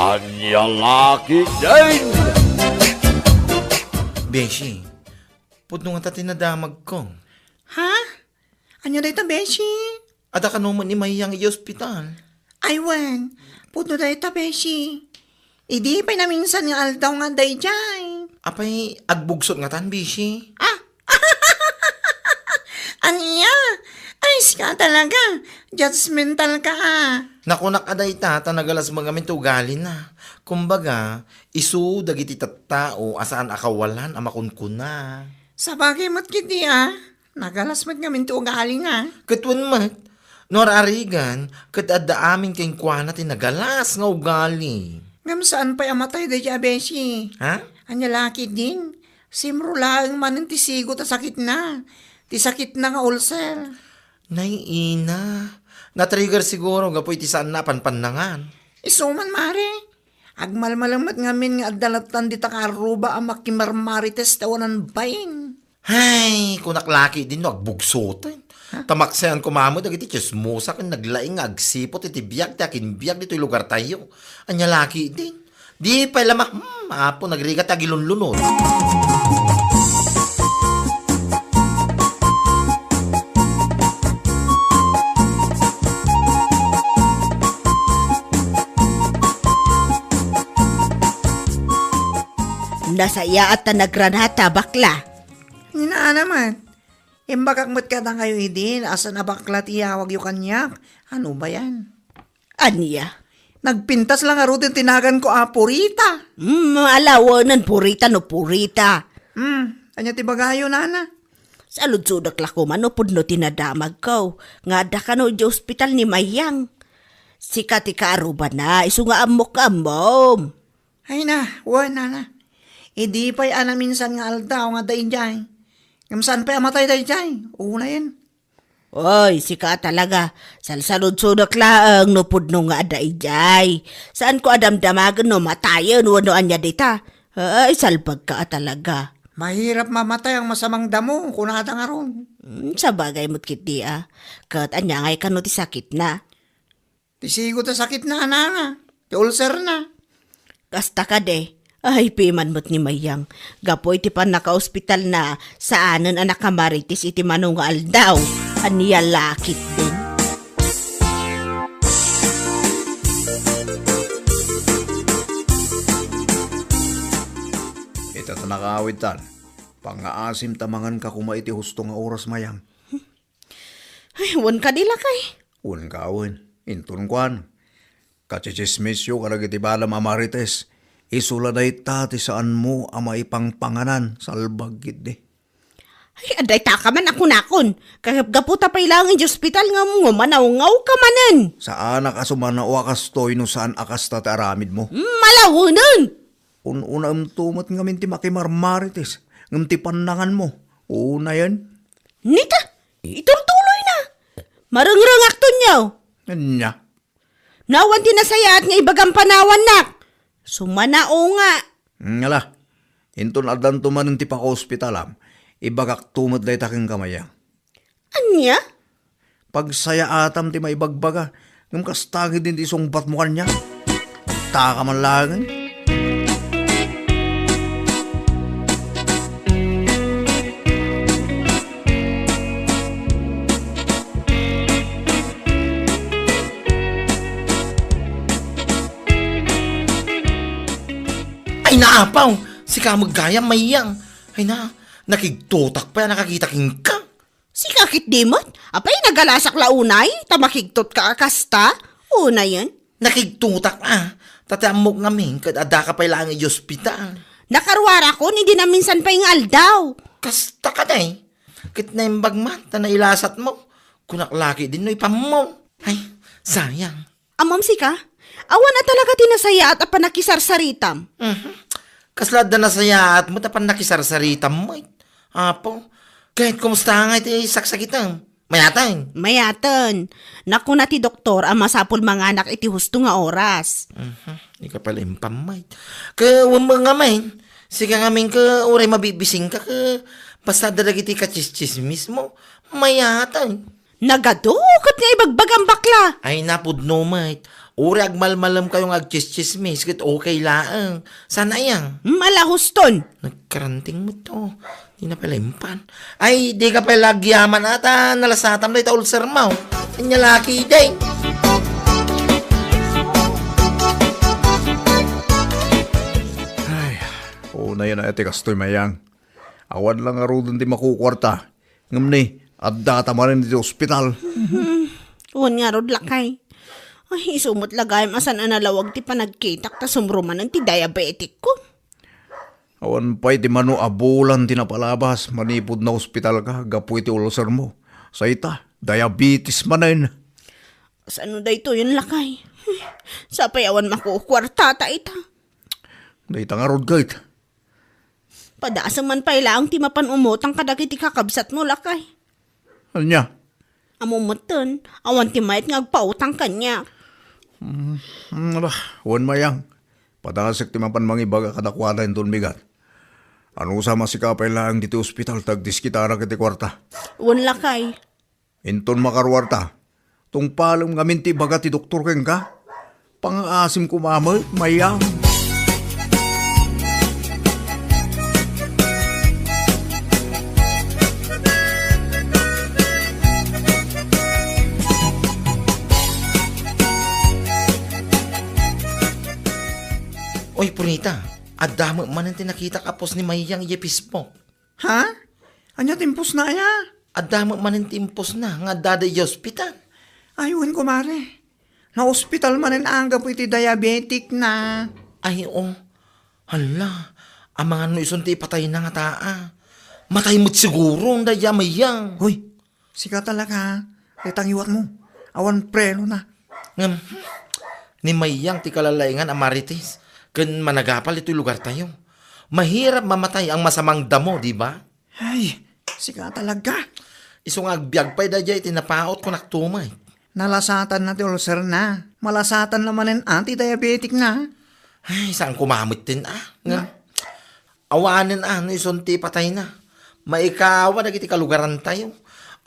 Anyang laki din! Beshi, pudno nga ta tinadamag ko. Ha? Anya dayta, Beshi? Ada ka naman ni Mayang i-hospital. Aywan, puto dayta, Beshi. Idi pa na minsan nga aldaw nga dayjay. Apay, agbugsot nga tan, Beshi. Anya? Ay, ka talaga. Judgmental ka Nakunak aday ta, tanagalas mga mintugali na. Kumbaga, isu dagiti tattao asaan akawalan amakunkuna. Sa bagay mo't kiti Nagalas mo't nga minto ugali nga. Katwan mat, nor arigan, kat adda amin kayong kwa tinagalas nga ugali. Ngam saan pa'y amatay dayja, Beshi? Ha? Anya laki din. Simro lang man ang tisigo ta sakit na. Ti sakit na nga ulcer. Nay ina, na-trigger siguro gapoy ti saan na panpanangan. Isuman, mare. Agmalmalamat ngamin nga adalatan di takaruba ang makimarmarites tawanan bayin. Hay, kunak laki din no, agbugsotan. Tamaksayan kumamo, dagiti chismosa kan naglaing agsipot iti biyag, takin biyag dito yung lugar tayo. Anya laki din. Di pa lamang, apo, nagrigat agilunlunod. Nasaya at nagranata, bakla. Hinaan naman. Imbagak ka na kayo idin, asa na bakla tiyawag yung kanyak. Ano ba yan? Anya? Nagpintas lang aro din tinagan ko purita. Alawanan, purita no purita. Anya tibagayo, nana. Sa ludsudak lako manupod no tinadamag ko. Nga da ka no di hospital ni Mayang. Sika ti kaaruba na, isu nga amok-amom. Ay na, nana. Idi pa'y minsan nga aldaw nga dahin dyan. Kamsaan pa'y amatay dahin dyan. Una yan. Oy, sika talaga. Salsalud-sudak laang no pudno nga adaijay. Saan ko adamdamagan no matayan wano anya dita? Ay, salpag ka talaga. Mahirap mamatay ang masamang damo kung nata nga ron. Sa bagay mo't kiti Kat anya ngay ka no ti sakit na. Tisigo ta sakit na, nana. Ti ulcer na. Kasta ka de. Ay, piman mo't ni Mayang. Gapoy ti pan naka-ospital na saanan anak kamaritis iti manong nga aldaw. Aniya lakit din. Ita ta nakaawit tan. Pangaasim tamangan ka kuma iti husto nga oras, Mayang. Ay, wan ka nila kay. Un kawin. Intun kwan. Kachichismisyo karag iti balam amarites. Isula na itati saan mo ama ipang panganan salbagit de. Ay, aday ta ka man ako nakon. Kagaputa pa ilangan di hospital nga mo, manaw-ngaw ka manan. Saan akasumana o akastoy no saan akas tataramid mo? Malawunan! Una tumat nga minti makimarmarites. Ngam ti pandangan mo. Una yan. Nita, iturtuloy na. Marangrangak to niyo. Anya. Nawan tinasaya at nga ibagang panawan nak. Sumanao nga. Ngala. Intun adan tuman ti paka-hospitalam. Ibagak tumat day taking kamaya. Anya? Pagsaya atam ti maibagbaga. Ngam kastagi din ti sungbat mo kanya. Taka man lagan. Ay naapaw, si kamagaya Mayang. Ay na, nakigtutak pa, nakakita king ka. Si kakit dimot? Apay nagalasak launay? Tamakigtot ka akasta? Una yan. Nakigtutak tatamok ngamin, kad ada ka pa ilang i-hospital. Nakarwara ko, hindi na minsan pa yung aldaw. Kasta ka day. Kit na yung bagman, tanailasat mo. Kunaklaki din no ipam mo. Ay, sayang. Amam si ka? Awan na talaga tinasaya at apanakisarsaritam. Kaslad na nasaya at mo tapan nakisarsarita mo. Apo, kahit kumusta nga iti saksakitan. Mayatan. Mayatan. Naku na ti doktor ang masapul mga anak iti husto nga oras. Di ka pala impamay. Kawang mga may. Sika ngamin ka uray mabibising ka ka. Basta dalagiti kachis-chismis mo. Mayatan. Nagadukot nga ibagbagang bakla. Ay napudno, mate. Uri agmalmalam kayong agchis-chismis, kat okay laang. Sana yang. Malahuston. Nagkaranting mo to. Di na pala impan. Ay, di ka pala gyaman ata. Nalasatam na ita ulcer mo. Anya laki, day. Una yan ate kastoy mayang. Awan lang aro dun di makukwarta. Ngam ni, at data man rin di ospital. Uwan nga rod lakay. Ay, sumot lagay masan analawag ti panagkitak ta sumruman ng ti diabetic ko. Awan pa'y di mano abulan di napalabas. Manipod na ospital ka, gapu iti ulcer mo. Sa ita, diabetes man na yun. Saan da ito yun lakay? Sa payawan makukwarta ta ita. Dahita nga rod kahit. Padasang man pa ilaang ti mapan umutang kadagiti kakabsat mo lakay. Ano niya? Amumuton, awan ti mayat nga agpautang kanya. Wan mayang. Padasik ti mapan mangibaga kadakwala yung bigat. Ano sama si kapay lang dito ospital tagdiskitara kiti kwarta. Uwan lakay. Inton makarwarta. Tung palong ngamin ti baga ti doktor keng ka. Pang-asim kumamay, mayang. Oy, Purita. Adamo man ang tinakita kapos ni Mayang Yepispo. Ha? Anya timpos na ya? Adamo man ang timpos na nga daday hospital. Ayun, kumare. Na ospital man ang angga po iti diabetic na. Ay, oh. Hala. Ang mga no isunti patay na nga taa. Matay mo't siguro ang daya Mayang. Hoy, sika talaga. Itang iwat mo. Awan preno na. Ngam, ni Mayang ti kalalaingan ang Marites. Kan managapal ito'y lugar tayo. Mahirap mamatay ang masamang damo, di ba? Ay, sika talaga. Isong agbyag pa'y dadya itinapaot ko naktumay. Nalasatan na ti ulcer na. Malasatan naman ang anti-diabetic na. Ay, saan kumamit din Nga. Awanin no isunti patay na. Maikawa na kiti kalugaran tayo.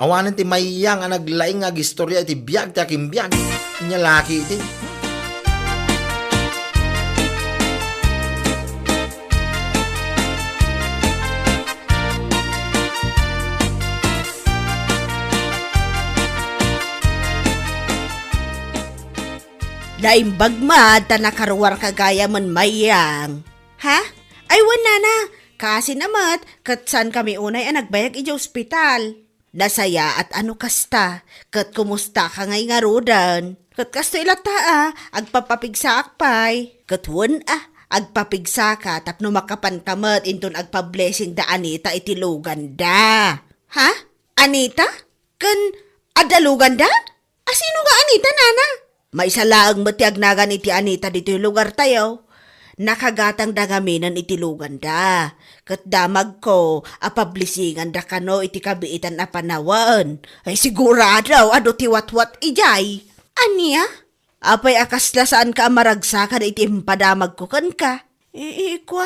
Awanin ti Mayang ang naglaing ag istorya iti biyag ti aking biyag. Inya laki iti. Naimbag mad ta nakaruwar kagaya man Mayang. Ha? Ay wala na. Kasi namat, katsan kami unay ang nagbayag iti ospital. Nasaya at ano kasta, kat kumusta ka ngay nga rodan. Kat kasto ilata agpapapigsa akpay. Kat wan agpapigsa ka tapno makapan kamat inton agpa-blessing da Anita iti luganda. Ha? Anita? Kan adaluganda? Asino nga Anita, nana? May salaang matiag nagan iti Anita dito yung lugar tayo. Nakagatang dangaminan iti luganda. Kat damag ko, apablisingan da kano iti kabiitan na panawan. Ay sigurado, ado ti watwat ijay. Anya? Apay akasla saan ka amaragsakan iti impadamag ko kan ka. Ikwa?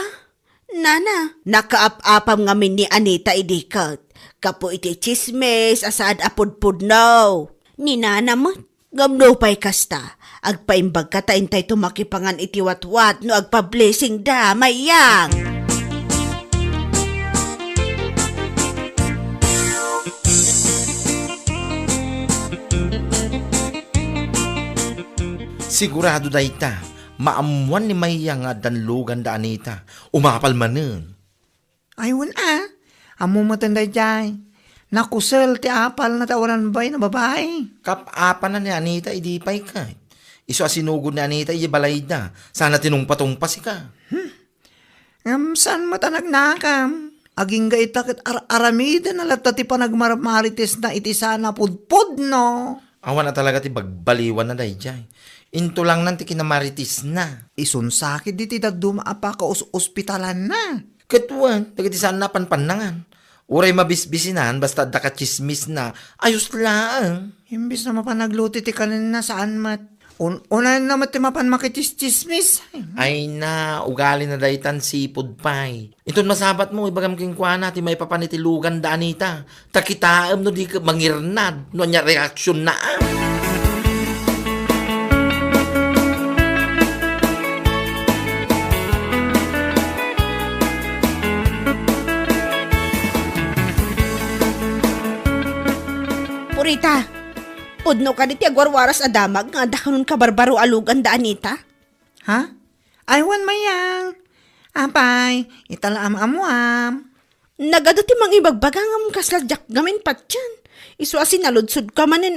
Nana, nakaap-apam ngamin ni Anita idikat. Kapo iti chismes, asaad apudpud no. Ni Nana mo, gamno pa'y kasta. Agpaimbag ka taintay tumakipangan iti watwat no agpa-blessing da, Mayang. Sigurado dayta, maamuan ni Mayang nga danlugan da Anita. Umapal manen. Ayun amo matanday jay. Nakusel ti apal na tawanan bay na babae. Kap-apa na ni Anita, idi pa'y kay. Iso asinugod ni Anita, iya balay da. Sana tinungpatungpas ka. Saan matanag nakam? Aging ga itakit aramida na lata ti panagmarmarites na iti sana pudpud no. Awan na talaga ti bagbaliwan na dayjay. Into lang nanti kinamaritis na. Isunsakit di ti dumaapa ka ospitalan na. Katuan, tagati saan na panpanangan. Uray mabisbisinan, basta daka chismis na, ayos lang. Imbis na mapanagluti ti kanin na saan mat. Una naman timapan makitis-chismis. Ay na, ugali na daytan sipod pay. Iton masabat mo, ibagam kingkwana, ti may papanitilugan da anita. Takitaam no di ka mangirnad, no anya reaksyon na Purita, pudno ka diti agwarwaras adamag nga da kanon ka barbaro alugan da Anita. Ha? Aywan mayang. Apay, itala amuam. Nagado ti mang ibagbagang am kasladyak gamin patyan. Isu asin naludsud ka manin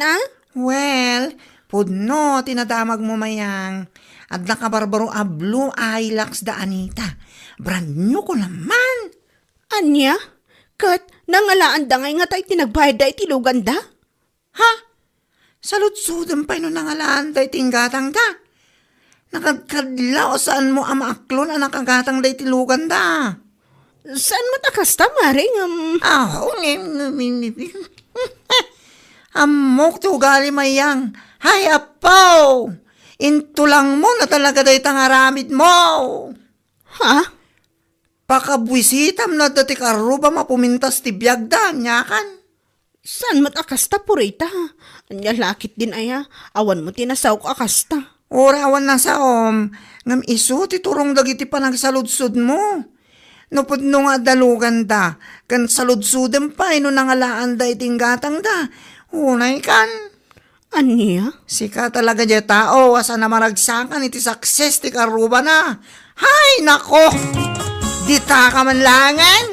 Well, pudno, tinadamag mo mayang. At nakabarbaro a blue Hilux da Anita. Brand new ko naman. Anya? Kat, nangalaan da ngay nga tayo tinagbayad da itilugan da? Ha? Salutsudan pa no nangalaan da itinggatang da. Nakagkadlaw saan mo amaaklon ang nakagatang da itilugan da. Saan matakasta, maring? Amok to ugali mayang. Hay apaw! Intulang mo na talaga da itang aramid mo. Ha? Pakabwisitam na dati karuba mapumintas ti biyag da, nyakan. Saan matakasta, Purita? Anya lakit din aya. Awan mo tinasaw ka akasta. Orawan na sa ngam iso ti turong dagiti panagsaludsud mo. Nupod no nga dalugan da, kan saludsudem pa ino nangalaan da iting gatang da. Unay kan. Anya? Sika talaga dya tao, asa na maragsakan iti success ti karuba na. Hay, nako! Dita ka man langan!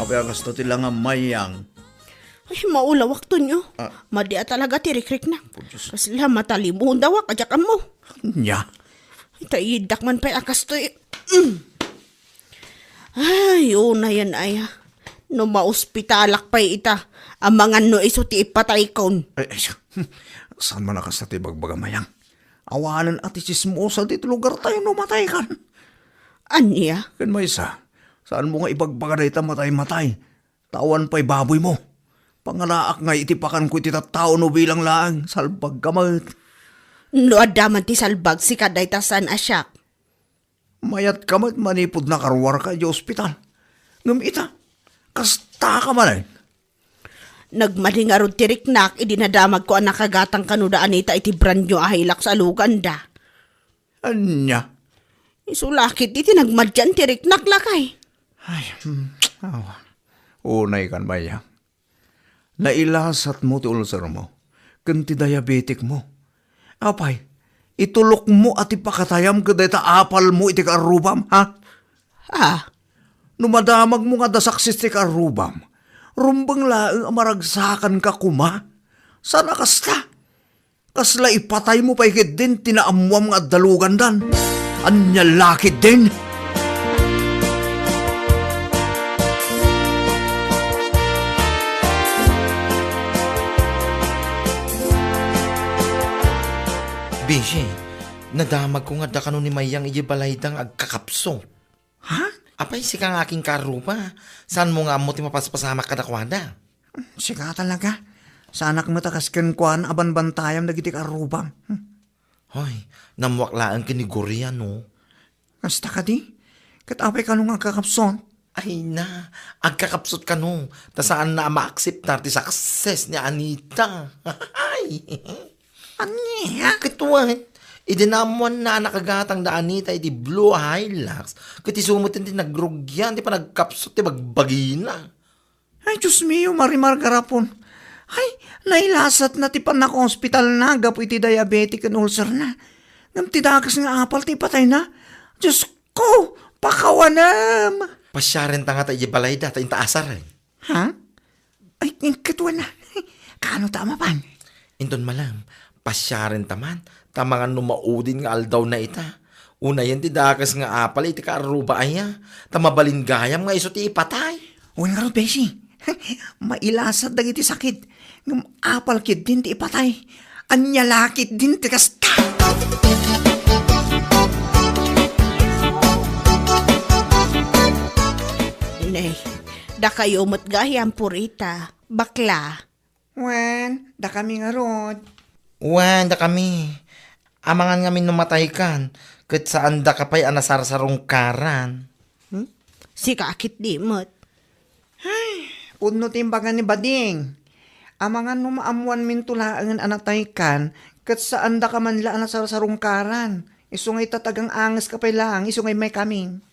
Apay ang gusto tila nga mayang. Ay, maulawak to nyo. Madia talaga tirikrik na. Kasla matalimuhon daw kajakan mo. Nya. Itayidak man pa'y akas to Ay, una yan aya. No mauspitalak pa'y ita. Amangan no iso ti ipatay kaun. Ay, saan man nakas na tibagbaga mayang? Awanan at isismosa dito lugar tayo numatay kan. Anya? Kan may isa, saan mo nga ibagbaga na ita matay-matay? Tawan pa'y baboy mo. Pangalaak nga itipakan ko iti tao no bilang laang, salbag kamat. No adaman ti salbag si kaday tasan asyak. Mayat kamat manipod na karwar ka di ospital. Ngam ita, kasta ka man ay. Nagmalingarod ti riknak, idinadamag ko ang nakagatang kanuda Anita iti brand nyo ahilak sa luganda. Anya? Isulakit iti nagmadyan ti riknak lakay. Ay, unay kan bayang. Nailasat mo ti ulcer mo, kanti diabetic mo. Apay, itulok mo at ipakatayam kada ita apal mo iti karubam, ha? Numadamag mo nga dasaksis ti karubam, rumbang laeng amaragsakan ka kuma. Sana kasta? Kasla ipatay mo pa ikit din tinaamuam nga dalugan dan. Anya lakit din. Bishi, nadamag ko nga da kanon ni Mayang ijibalaydang agkakapso. Ha? Apay si kang aking karupa. Saan mo nga mo ti mapaspasama ka dakwada? Sika talaga. Sanak matakasken kuan aban bantayam dagiti karubam. Hoy, namuwaklaan kinigurya no. Kasta ka di? Katapay ka nung agkakapson. Ay na, agkakapsot ka no. Ta saan na ma-accept na ti success ni Anita. Ay, Anya? katuwan. Idinamuan na nakagatang da Anita iti Blue Hilux. Kati sumutin ti nagrugyan, ti pa nagkapsot ti bagbagina. Ay, Diyos mio, marimar garapon. Ay, nailasat na ti panako hospital na, gapo iti diabetic and ulcer na. Ngam ti dagas nga apal, ti patay na. Diyos ko, pakawanam. Pasyaren ta nga ta ibalay da, ta intaasar eh. Ha? Ay, katuwa na. Kano tama pan? Inton malam, pasyaren taman, tamangan numaudin nga aldaw na ita. Una yan ti dagas nga apal, iti kaaruba aya. Tamabalin gayam nga iso ti ipatay. Uwan nga ro, Beshi. Mailasat dagiti sakit. Ngam apal kid din ti ipatay. Anya lakit din ti kasta. Da kayo matgayang purita. Bakla. Wen, da kami nga rod. Wan, da kami. Amangan ngamin numatay kan. Kat saan da kapay anasarsarong karan. Si kakit di mo't. Puno timbangan ni Bading. Amangan no maamuan min tulaangan anatay kan, kat saan da ka man la anasarong karan. Isungay tatagang angas ka pa lang, isungay may kaming.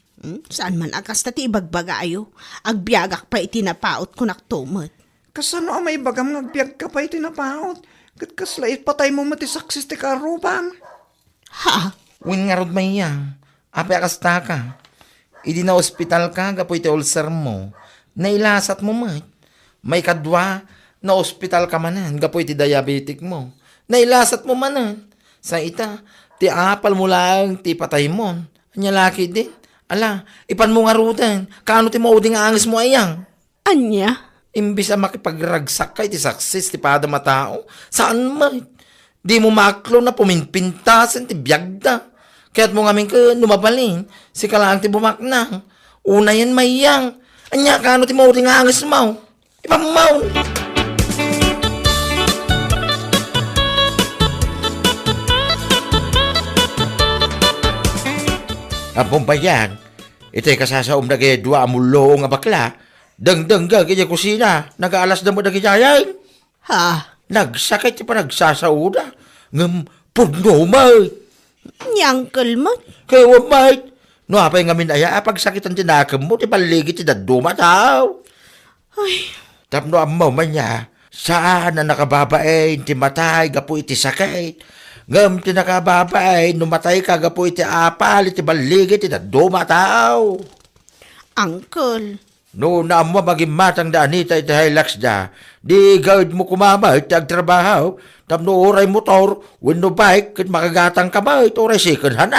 Saan man akas na ti ibagbaga ayo. Agbiagak pa itinapaot ko naktumot. Kasano ang may bagam nagbiag ka pa itinapaot? Kat kaslait patay mo matisaksis ti karubam. Ha? Win nga rod may yang. Ape akasta ka. Idi na ospital ka, gapoy ti ulcer mo. Nailasat mo mat. May kadwa na ospital ka manan, gapoy ti diabetic mo. Nailasat mo manan. Sa ita, ti apal mo lang, ti patay mo. Anya laki din. Ala, ipan mo nga rudan. Kaano ti mauding angis mo ayang? Anya? Imbis na makipagragsak ka, iti success, ti pada matao. Saan mat? Di mo maklo na puminpintasan, ti biyagda. Kaya't mo ngamin ka numabalin, si kalaan ti bumakna. Una yan mayang. Anya ka ano ti mauri nga angis mo. Ipamaw. Apong bayan, ito'y kasasaom na kaya dua amulo nga bakla. Dang-dang ga kaya kusina, nag-aalas na mo na kiyayan. Ha? Nagsakit ti pa nagsasauda. Ngam, pudno may. Nyangkel mo? Kaya wamay. No, apay ngamin aya, pagsakit ang tinakam mo, ti paligid ti daduma tao. Ay, Tapno amaw man niya, saan na nakababain, ti matay, gapu iti sakit. Ngam ti nakababain, numatay ka, gapu iti apal, iti baligid ti daduma tao. uncle. No, naamwa maging matang da anita iti hilax da, di gawid mo kumamay, ti agtrabaho, tapno oray motor, winno bike, kat makagatang kamay, oray second hand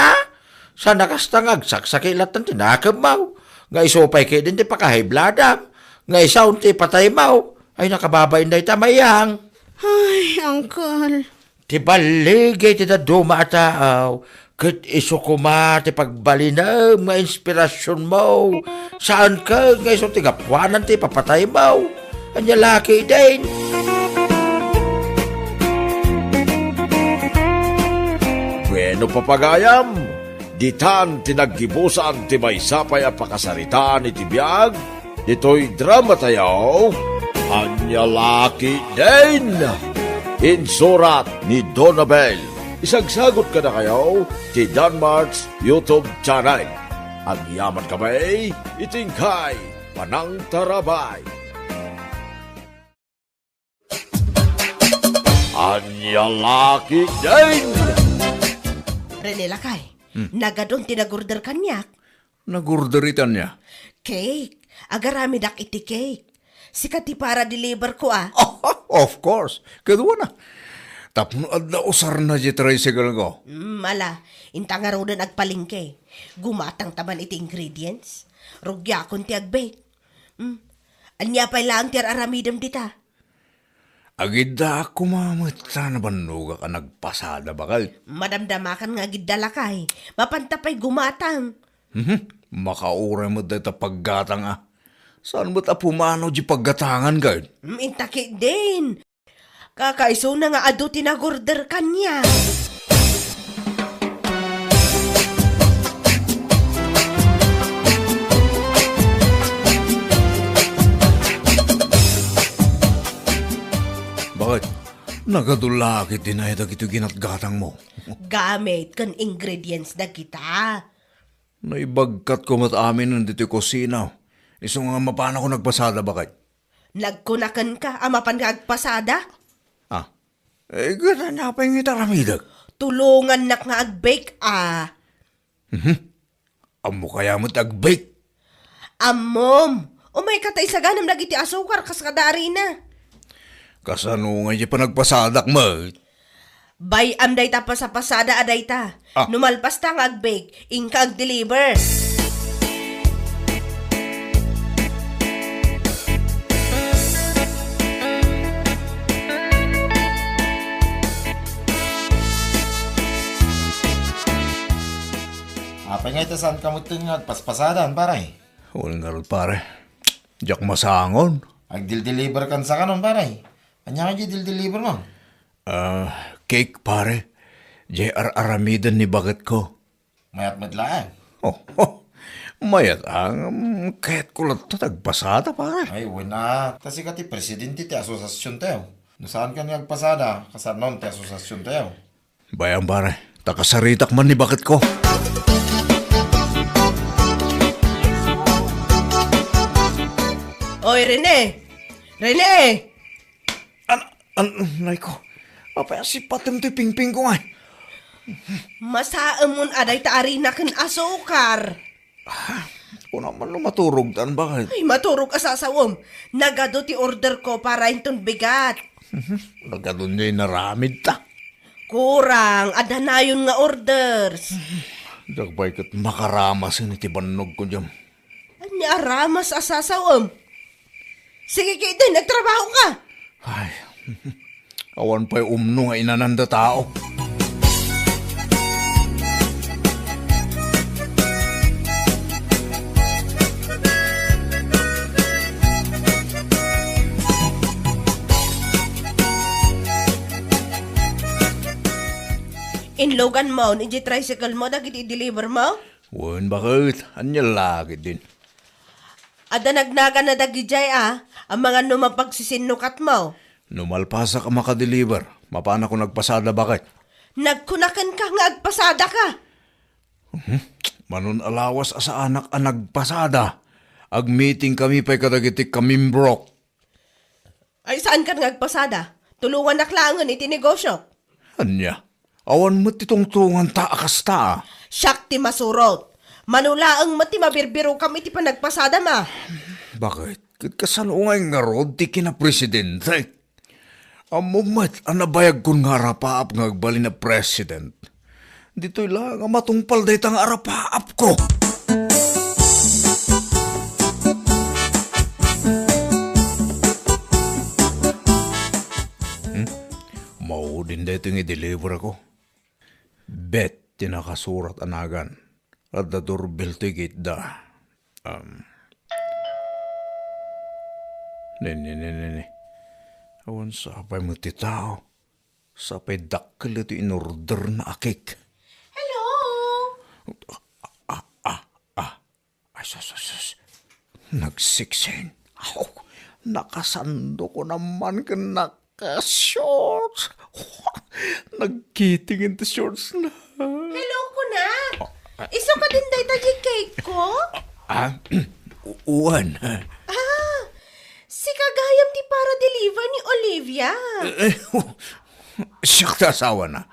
Sa nakastang agsaksakilat ng tinakam mo. Nga isopay kayo din ti pakahibladam. Nga isaw ti patay mo. Ay nakababay na itamayang. Ay, uncle. Ti baligay ti daduma tao. Kat iso kuma ti pagbalinam nga inspirasyon mo. Saan ka nga iso ti gapwanan ti papatay mo. Anya laki din. Bueno papagayam, ditan tinaggibusan ti may sapay a pakasaritaan iti biyag, ito'y drama tayo, Anya Laki din. Insurat ni Donabel. Isagsagot ka na kayo ti Danmarks YouTube channel. Ang yaman kamay, itingkay, panang tarabay. Anya Laki din. Rene Lakay, nagadon tinagurder kanyak. Nagurderitan niya. Cake. Agarami dak iti cake. Sikat ti para deliver ko Of course. Kedua na. Tapno adda usar na di tricycle ko. Mala, intang nga rin agpalingke. Gumatang taban iti ingredients. Rugya kon ti agbake. Anya pa lang ti aramidam dita. Agida ako mamata na banuga ka nagpasada bakal. Madamdamakan nga gidala kay. Mapantapay gumatang. Makaura mo dito paggatang Saan mo't apumano di paggatangan ka? Intaki din. Kakaiso na nga ado tinagorder kanya. Bakit? Nagadulakit din na ito ginatgatang mo. Gamit kan ingredients na kita. Naibagkat ko mat amin nandito kusina. Iso nga mapana ko nagpasada bakit? Nagkunakan ka, amapan nga agpasada? Gana na pa yung itaramidag. Tulungan nak nga agbake Amo kaya mo't agbake. Amom! Umay katay sa ganam lagi ti asukar kas kadari na. Kasano nga di pa nagpasadak mo? Bayam day ta pa sa pasada aday ta. Numalpas ta nga agbake, ingka ag-deliver. Apay nga ito saan ka mo ito nga paspasadan, paray. Walang garot pare. Jak masangon. Agdil-deliver kan sa kanon, pare. Anya ka dil-deliver mo? Cake pare. JR Aramidan ni bakit ko. Mayat madlaan. Mayat ang kahit ko lang tatagpasada pare. Ay, wala. Tasi ka ti presidente ti asosasyon tayo. Nasaan ka nagpasada? Kasanon ti asosasyon tayo. Bayang pare, takasaritak man ni bakit ko. Oy, Rene! Rene! Nay ko, apaya si patim ti pingping ko ngay. Masaam mon aday taari na kan asukar. Kung naman lumaturog tan bakit? Ay, maturog asasawom. Nagado ti order ko para inton bigat. Nagadun niya naramid ta. Kurang, adanayon nga orders. Dagbay kat makaramas ni ti banog ko dyan. Anya ramas asasawom. Sige kay din, nagtrabaho ka. Ay, awan pa'y umno nga inananda tao. Inlogan mo, ni tricycle mo, dagiti deliver mo? Wan bakit? Anya lagi din. Ada nagnaga na dagijay ang mga numapagsisinnukat mo. Numalpasa ka makadeliver. Mapana ko nagpasada bakit? Nagkunakan ka nga agpasada ka. Manon alawas sa anak ang nagpasada. Ag-meeting kami pa'y kadagiti kamimbrok. Ay saan ka nga agpasada? Tulungan naklangan iti negosyo. Anya? Awan mo titong tungan ta akas ta. Siyak ti masurot. Manulaang mati mabirbiro kami ti panagpasada ma. Bakit? Kat kasalungay nga rod ti kina-presidente. Amumat, anabayag kun nga arapaap nga agbali na president. Dito'y lang ang matungpal dahi tang arapaap ko. Maudin dahi ito i-deliver ako. Bet, tinakasurat anagan. At the doorbell ticket da. Nene. Awan sapay mo ti tao. Sapay dakkel ito in-order na akik. Hello? Ay, sus. Nagsiksin. Nakasando ko naman ka naka-shorts. Nagkitingin ti shorts na. Hello ko na. Iso ka din dahi taji cake ko? Uwan. Si kagayam ti para deliver ni Olivia. Siyak ta asawa na.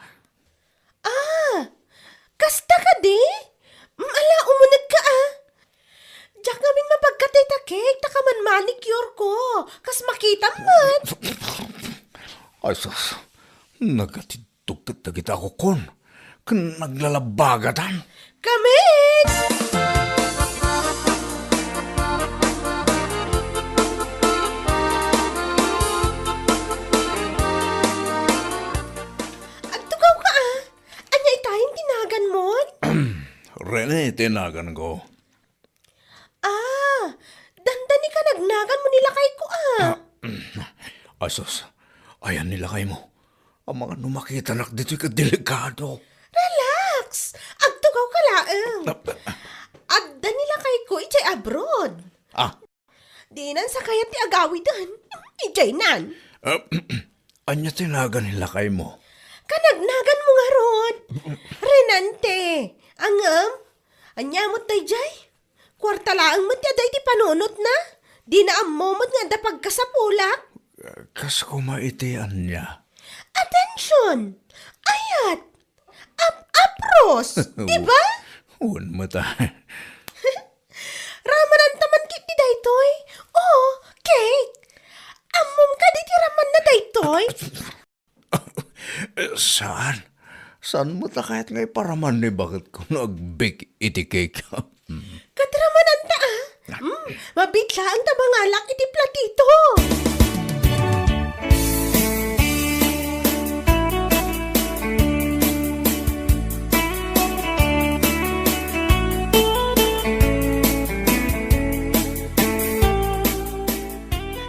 Kasta ka di? Ala, umunag ka Diyak namin mapagkatay ta cake, takaman manicure ko. Kas makita man. Ay, sus. Nagatidog kita ko kon. Kan naglalabagatan. Kamen! Agtugaw ka Anya itayong tinagan mo? Rene, tinagan ko. Dandani ka nagnagan mo nila kay ko Asos, ayan nilakay mo. Ang mga numakita nak dito'y kadelikado. Relax! Agtugaw ka laeng. Adda nila kay ko ijay abroad. Dinan sa kayat ti agawi dan. Ijay nan. Anya tinagan nilakay mo. Kanagnagan mo nga rod. Renante. Anya mo tay jay. Kwarta laang mo ti aday ti panunot na. Di na amomot nga dapag ka sa pulak. Kas kumaitian niya. Attention! Ayat! Apros! Diba? Un mata. Ramanan taman kiti daytoy. Oh, cake! Amom ka di ti raman na daytoy. Saan? Saan mo ta kahit ngay paraman ni bakit ko nag-bake iti cake? Katramanan ta mabitla ang tabangalak iti platito.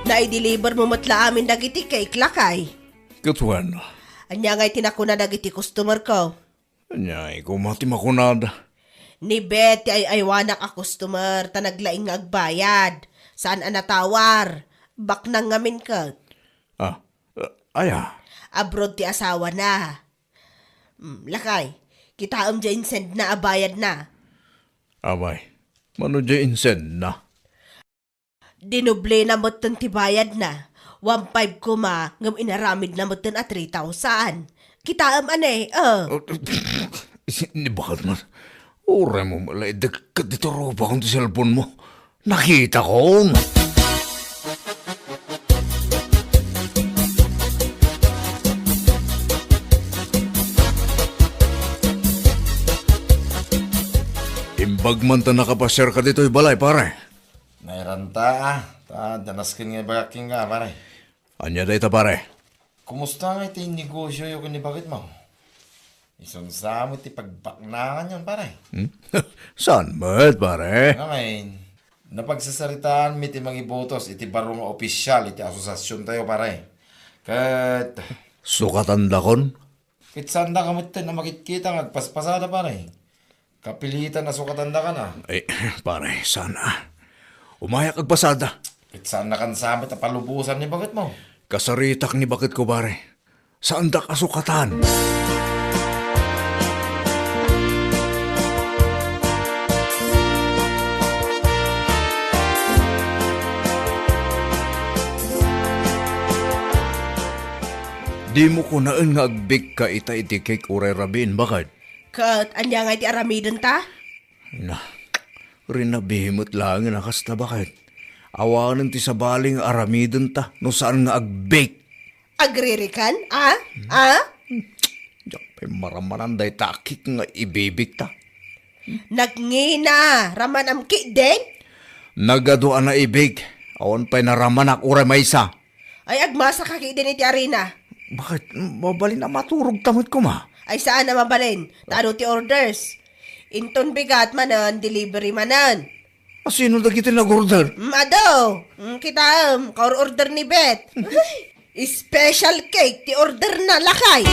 Na i-deliver mo matla amin dagiti cake lakay. Katuan. Anya nga'y tinakuna dagiti customer ko. Anyay, kumati makunada. Ni Betty ay aywanak a customer ta naglaing nga agbayad. Saan anatawar? Bak nang ngamin ka. Aya. Abroad ti asawa na. Lakay, kita dyan send na abayad na. Abay, mano dyan insend na. Dinuble na mo ti bayad na. 1.5 kuma, ngam inaramid na mo at 3,000. Kita anay, Ni bakit man? Ure mo malay, dagkat dito roba kung ti cellphone mo. Nakita ko. Imbag man ta nakapasyar ka dito balay, pare. Nairanta danaskin nga baking nga, pare. Anya day ta, pare. Kumusta nga iti negosyo yung kinibakit mo? Isang sa mo iti pagbaknangan yun, pare. Saan mo't, pare? Ngayon, napagsasaritaan mi iti mga ibotos, iti barong opisyal, iti asosasyon tayo, pare. Kat, Sukatan dakon? kitsanda ka mo iti na makikita nga agpaspasada, pare. Kapilitan na sukatanda ka na. Ay, pare, sana. Umayak agpasada. Kitsanda kan samit na palubusan ni bakit mo? Kasaritak ni bakit ko, pare. Saan da kasukatan? Di mo ko naan nga agbig ka ita iti cake uray rabin, bakit? Kat, anya nga iti aramidon ta? Na, rinabihimot lang nga nakasta bakit? Awanan ti sabaling aramidon ta, no saan nga agbig. Agririkan? Diyak pa'y maramanan day takik nga ibibig ta. Nagngina, raman am din? Nagaduan na ibig, awan pa'y naramanak uray maysa. Ay agmasa ka din iti arena. Bakit? Mabalin na maturog tamot ko ma. Ay saan na mabalin? Tano ti orders? Inton bigat manan, delivery manan. Sino dagiti nag-order? Ado, kita order ni Bet. Special cake, ti order na lakay.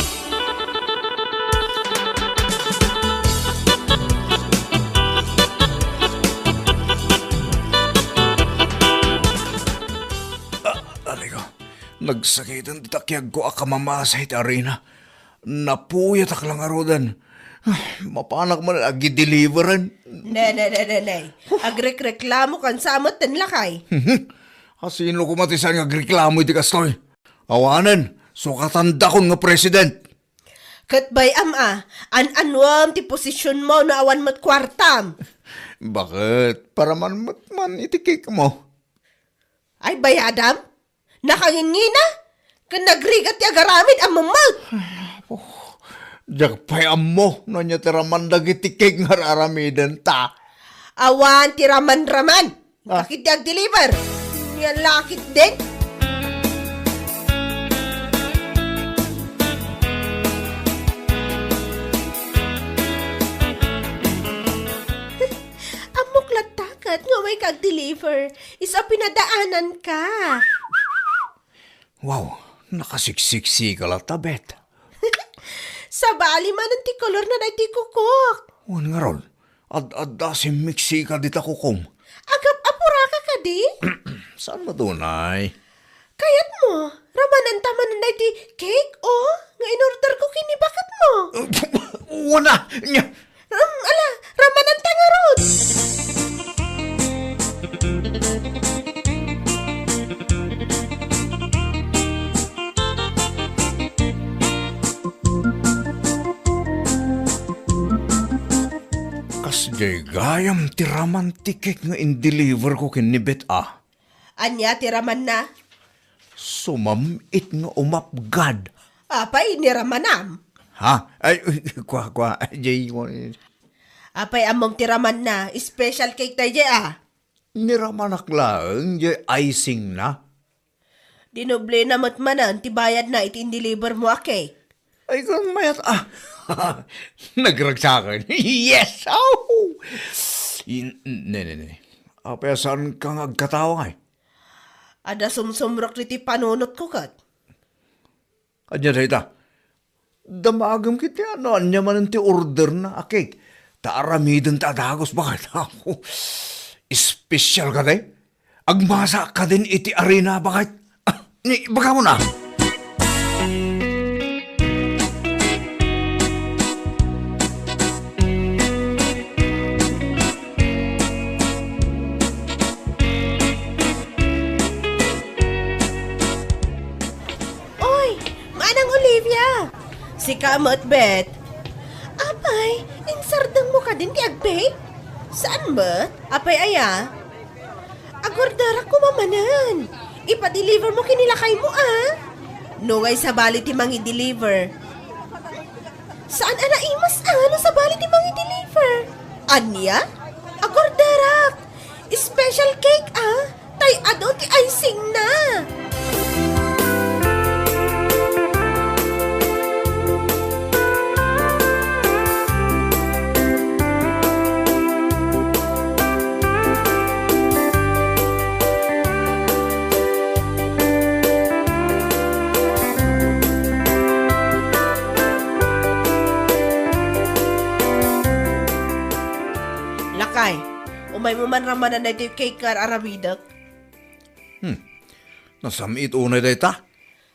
Aligo, nagsakitan ti takyag ko akamamasa iti arena. Napuyat ak lang arudan. Mapanak man agi-deliveran. Ne. Agrek-reklamo kan sa amot ten lakay. Sino kumatisan nga reklamo iti kastoy? Awanan, sukatanda kon nga president. Kat bay an-anwam ti posisyon mo na awan mat kwartam. Bakit? Para man itikik mo. Ay bayadam? Nakangingina? Kan nagrigat ti agaramid ang mamag. Diyak pa'y amo, no niya tiraman dagitikik nga raramidan ta. Awan ti raman-raman. Bakit di ag-deliver? Yan lakit din. Amok latakat nga may kag-deliver. Isa pinadaanan ka. Wow, nakasiksiksi ka lang tabet. Sa bali man ang ti kolor na na ti kukok. Wan nga ron, ad si miksi ka dita kukom. Agap apura ka di? Saan mo tunay? Kayat mo, ramanan taman na ti cake, oh. Nga in-order ko kini bakit mo? Wana, niya. Ramanan ta nga ron. Kasjay gayam tiraman tikik nga in-deliver ko kinibet Anya ti raman na. Sumamit nga umapgad. Apay ni ramanam. Ha? Ay, kwa, jay, Apay among ti raman na. Special cake tayo jay niramanak lang, jay icing na. Dinoble na matmanan, ti bayad na iti in-deliver mo a cake. Ay, kung mayat, nagragsakan. Yes! Oh! Ne. Apaya saan kang agkatawa nga? Ada sumsumrok ni ti panunot ko kat. Anya dayta. Damagam kiti ano, anya man ti order na akik. Taaramidin ta dagos bakit ako. Espesyal ka day? Agmasa ka din iti arena bakit? Ni, baka mo na. Oy, manang Olivia. Si Kamot Bet. Apay, insardang mo ka din ti Agbe? Saan ba? Apay aya? Agordara ko mamanan. Ipa-deliver mo kinilakay mo No ngay sa bali ti mangi deliver. Saan ana imas ano sa bali ti mangi deliver? Anya? Agordarak. Special cake Tay ado ti icing na. Lakay, umay mo man ramanan na ito yung cake nga aramidak. Nasamit unay dayta.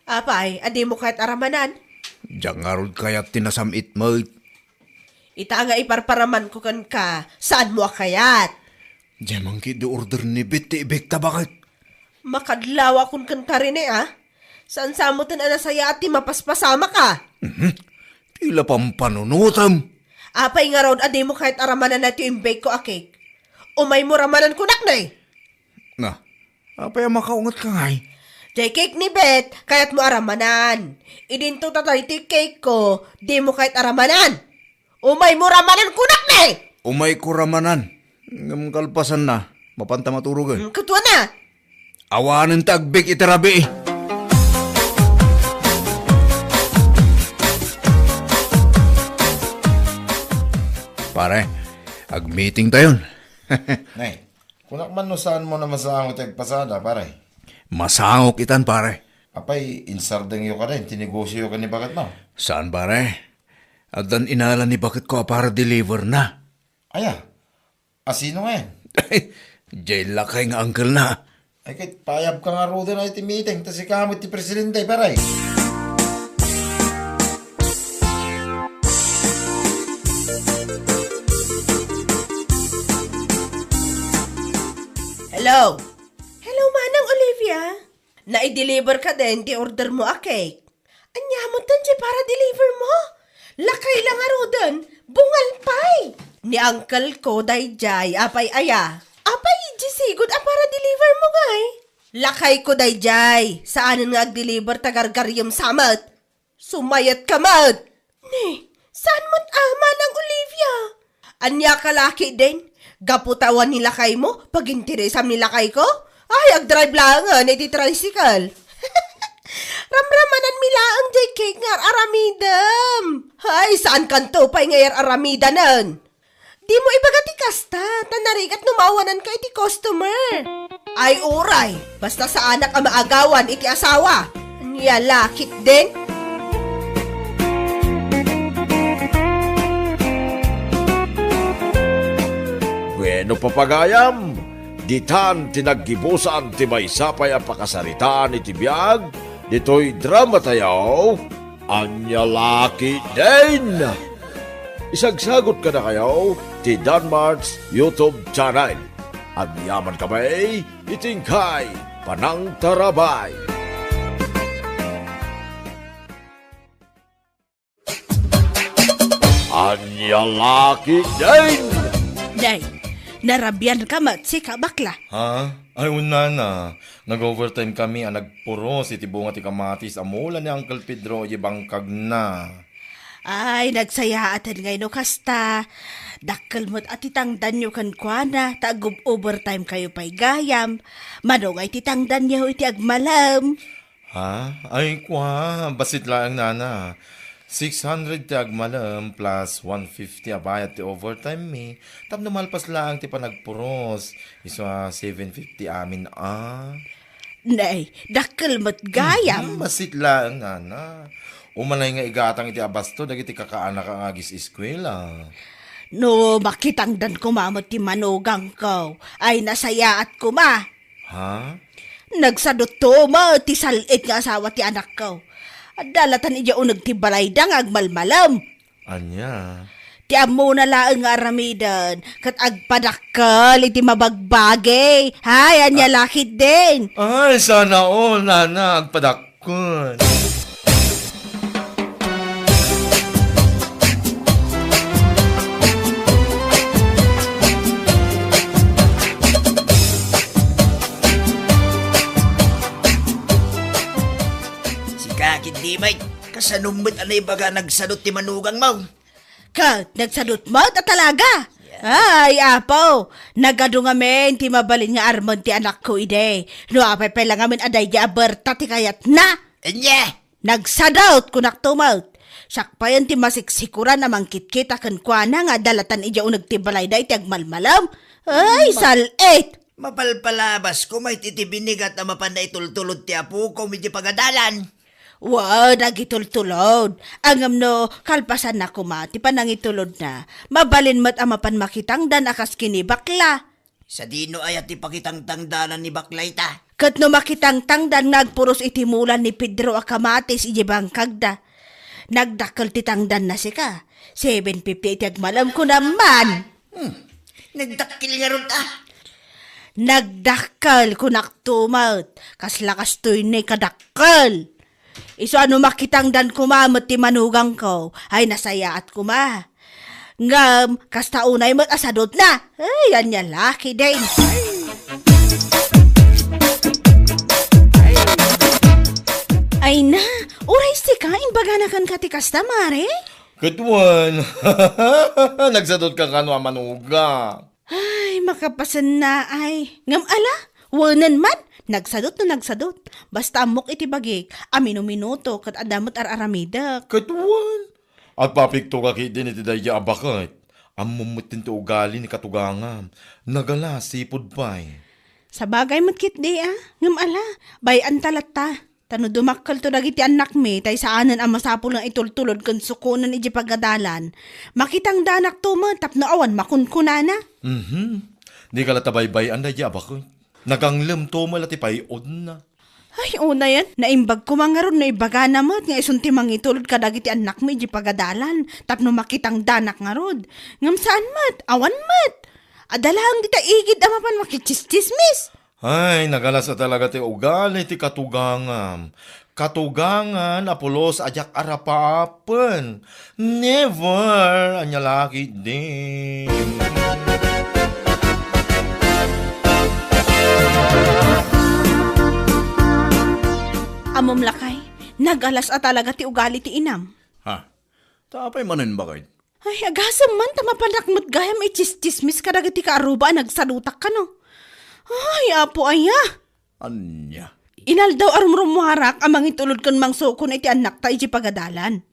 Apay, adi mo kahit aramanan. Diyan nga rod kayat tinasamit mo. Ita nga iparparaman ko kan ka. Saan mo kayat? Diyan man di order ni Bet ti ibekta bakit? Makadlawa kun kan ka rin Saan samutan ana saya at mapaspasama ka? Tila pang panunutam. Apay nga raw adi mo kahit aramanan na ito yung bake ko cake. Umay mo ramanan ko naknay. Na, apay makaungat ka ngay. Jay cake ni Bet, kaya't mo aramanan. Idinto tatay ti cake ko, di mo kahit aramanan. Umay mo ramanan ko naknay. Umay kuramanan. Ngam kalpasan na. Mapanta maturugan. Katwa na. Awanan tagbik itarabi. Pare, ag-meeting tayo. Nay, kunak man no saan mo na masahang utag pasada, pare. Masangok itan pare. Apay, insardeng yo ka rin, tinegosyo ka ni bagat mo. Saan pare? Adan inala ni bakit ko para deliver na. Aya, asino nga yan? Jail lakay nga uncle na. Ay kahit payab ka nga roda na iti meeting, tas ikamot ti presidente, pare. Hello? Hello, Manang Olivia. Na-deliver ka din, ti order mo cake. Anya mo tan para deliver mo. Lakay lang arudan, bungal pay. Ni uncle ko, dayjay, apay aya. Apay, jisigod, para deliver mo gay. Lakay ko, dayjay, saanan nga ag-deliver tagargaryam samat. Sumayat ka mat. Ni, saan mo't Manang Olivia? Anya ka laki din. Gaputawan ni lakay mo, pag interesam ni lakay ko, ay, ag-drive lang iti tricycle. Ramramanan mila ang jay cake nga aramidam. Ay, saan kanto pa'y ngayar aramidanan? Di mo ibagati kasta, tanarigat numawanan ka iti customer. Ay, uray, basta sa anak ang maagawan iti asawa. Niya lakit din. Bueno papagayam, ditan tinaggibusan ti maysapay a pakasaritaan iti biyag, dito'y drama tayaw, anya laki din. Isagsagot ka na kayo, ti Danmar's YouTube channel. Agyaman kamay, itingkay, panang tarabay. Anya laki din. Day, narabyan ka mat si kabakla. Ha? Ay, una na. Nag-overtime kami, nagpuros, iti bunga ti kamatis, amulan ni Uncle Pedro, ibangkag na. Ay, nagsayaaten ngay no kasta. Dakkel mo't at itangdan nyo kan kwa tagub overtime kayo pa'y gayam. Manong ay titangdan nyo iti agmalam. Ha? Ay, kwa, basit lang nana. 600 ti agmalam plus 150 abayat ti overtime mi. Tapno malpas lang ti panagpuros. Iso 750 amin Nay, dakkel mat gayam. Masitla ang nana. Umanay nga igatang iti abasto, dagiti kakaanak ang agis eskwela. No, makitangdan ko mamot ti manugang ko, ay nasaya at kuma. Ha? Nagsadot to mo, ti salit nga asawa ti anak ko. At dalatan iya unag ti balaydang agmalmalam. Anya? Ti amo na laeng nga aramidan, kat agpadakkel iti mabagbagay. Hay, anya lakit din. Ay, sana all, nana, agpadakon. Si kakit di may, kasanumbit anay baga nagsadot ti manugang mo. Kat, nagsadot mo ta talaga. Ay, apo, nagado nga men, ti mabalin nga armon ti anak ko ide. No, apay pa lang amin aday ya berta ti kayat na. Anya! Nagsadot kunak tumaut. Siyak pa yan ti masiksikuran na mangkit-kita kan kwa na nga dalatan iya unag ti balay da iti agmalmalam. Ay, salit. Mapalpalabas ko may titibinigat na mapanay tultulod ti apo ko medyo pagadalan. Wow, nagitultulod. Angam no, kalpasan na kumati pa nangitulod na. Mabalin mo't amapan makitang dan akas kini bakla. Sa dino ay at ipakitang tangdanan ni Baklay ta. Kat no makitang tangdan nagpuros itimulan ni Pedro Akamatis ijibang kagda. Nagdakkel ti tangdan na si ka. 750 iti agmalam ko naman. Nagdakil nga ron ta. Nagdakkel kunak tumaut. Kaslakas to'y ni kadakkel. Iso ano makitang dan kumamot ti manugang ko, ay nasaya at kuma. Ngam, kasta unay mo't asadot na. Ay, yan niya laki din. Ay na, uray si ka, imbaga na kan kati kasta, mare? Katuan. Nagsadot ka kano ang manuga. Ay, makapasan na ay. Ngam ala, wanan man. Nagsadot na nagsadot. Basta amok iti bagik, amino-minuto kat adamot ar-aramidak. Katuan. At papikto ka din iti daya abakit. Ang mumutin to ugali ni katugangam. Nagala, sipod pa'y. Sa bagay matkit di ngam ala, bayan talata. Tano dumakkal to dagiti anak mi, tay saanan ang masapul ng itultulod kan sukunan iji pagadalan. Makitang danak to man, tapno awan makunkunana. Di ka latabaybay ang daya abakit. Naganglem to malati pa'y na. Ay, una yan. Naimbag ko mga ron, naibaga naman. Nga isunti mangitulod ka dagiti anak mo, iji pagadalan. Tapno makitang danak nga rod. Ngam saan mat? Awan mat. Adalahang di ta igid amapan makichistismis. Ay, nagala sa talaga ti ugali ti katugangam. Katugangan, apulos, ajak arapapen. Never, anya laki din. Amom lakay, nagalas at talaga ti ugali ti inam. Ha? Tapay manin bakit? Ay, agasam man, tamapanakmat gayam ichistismis ka dagiti kaaruba nagsalutak ka no. Ay, apo aya. Anya? Inal daw arumrumuharak amang itulod kan mang sukon iti anak ta iti pagadalan.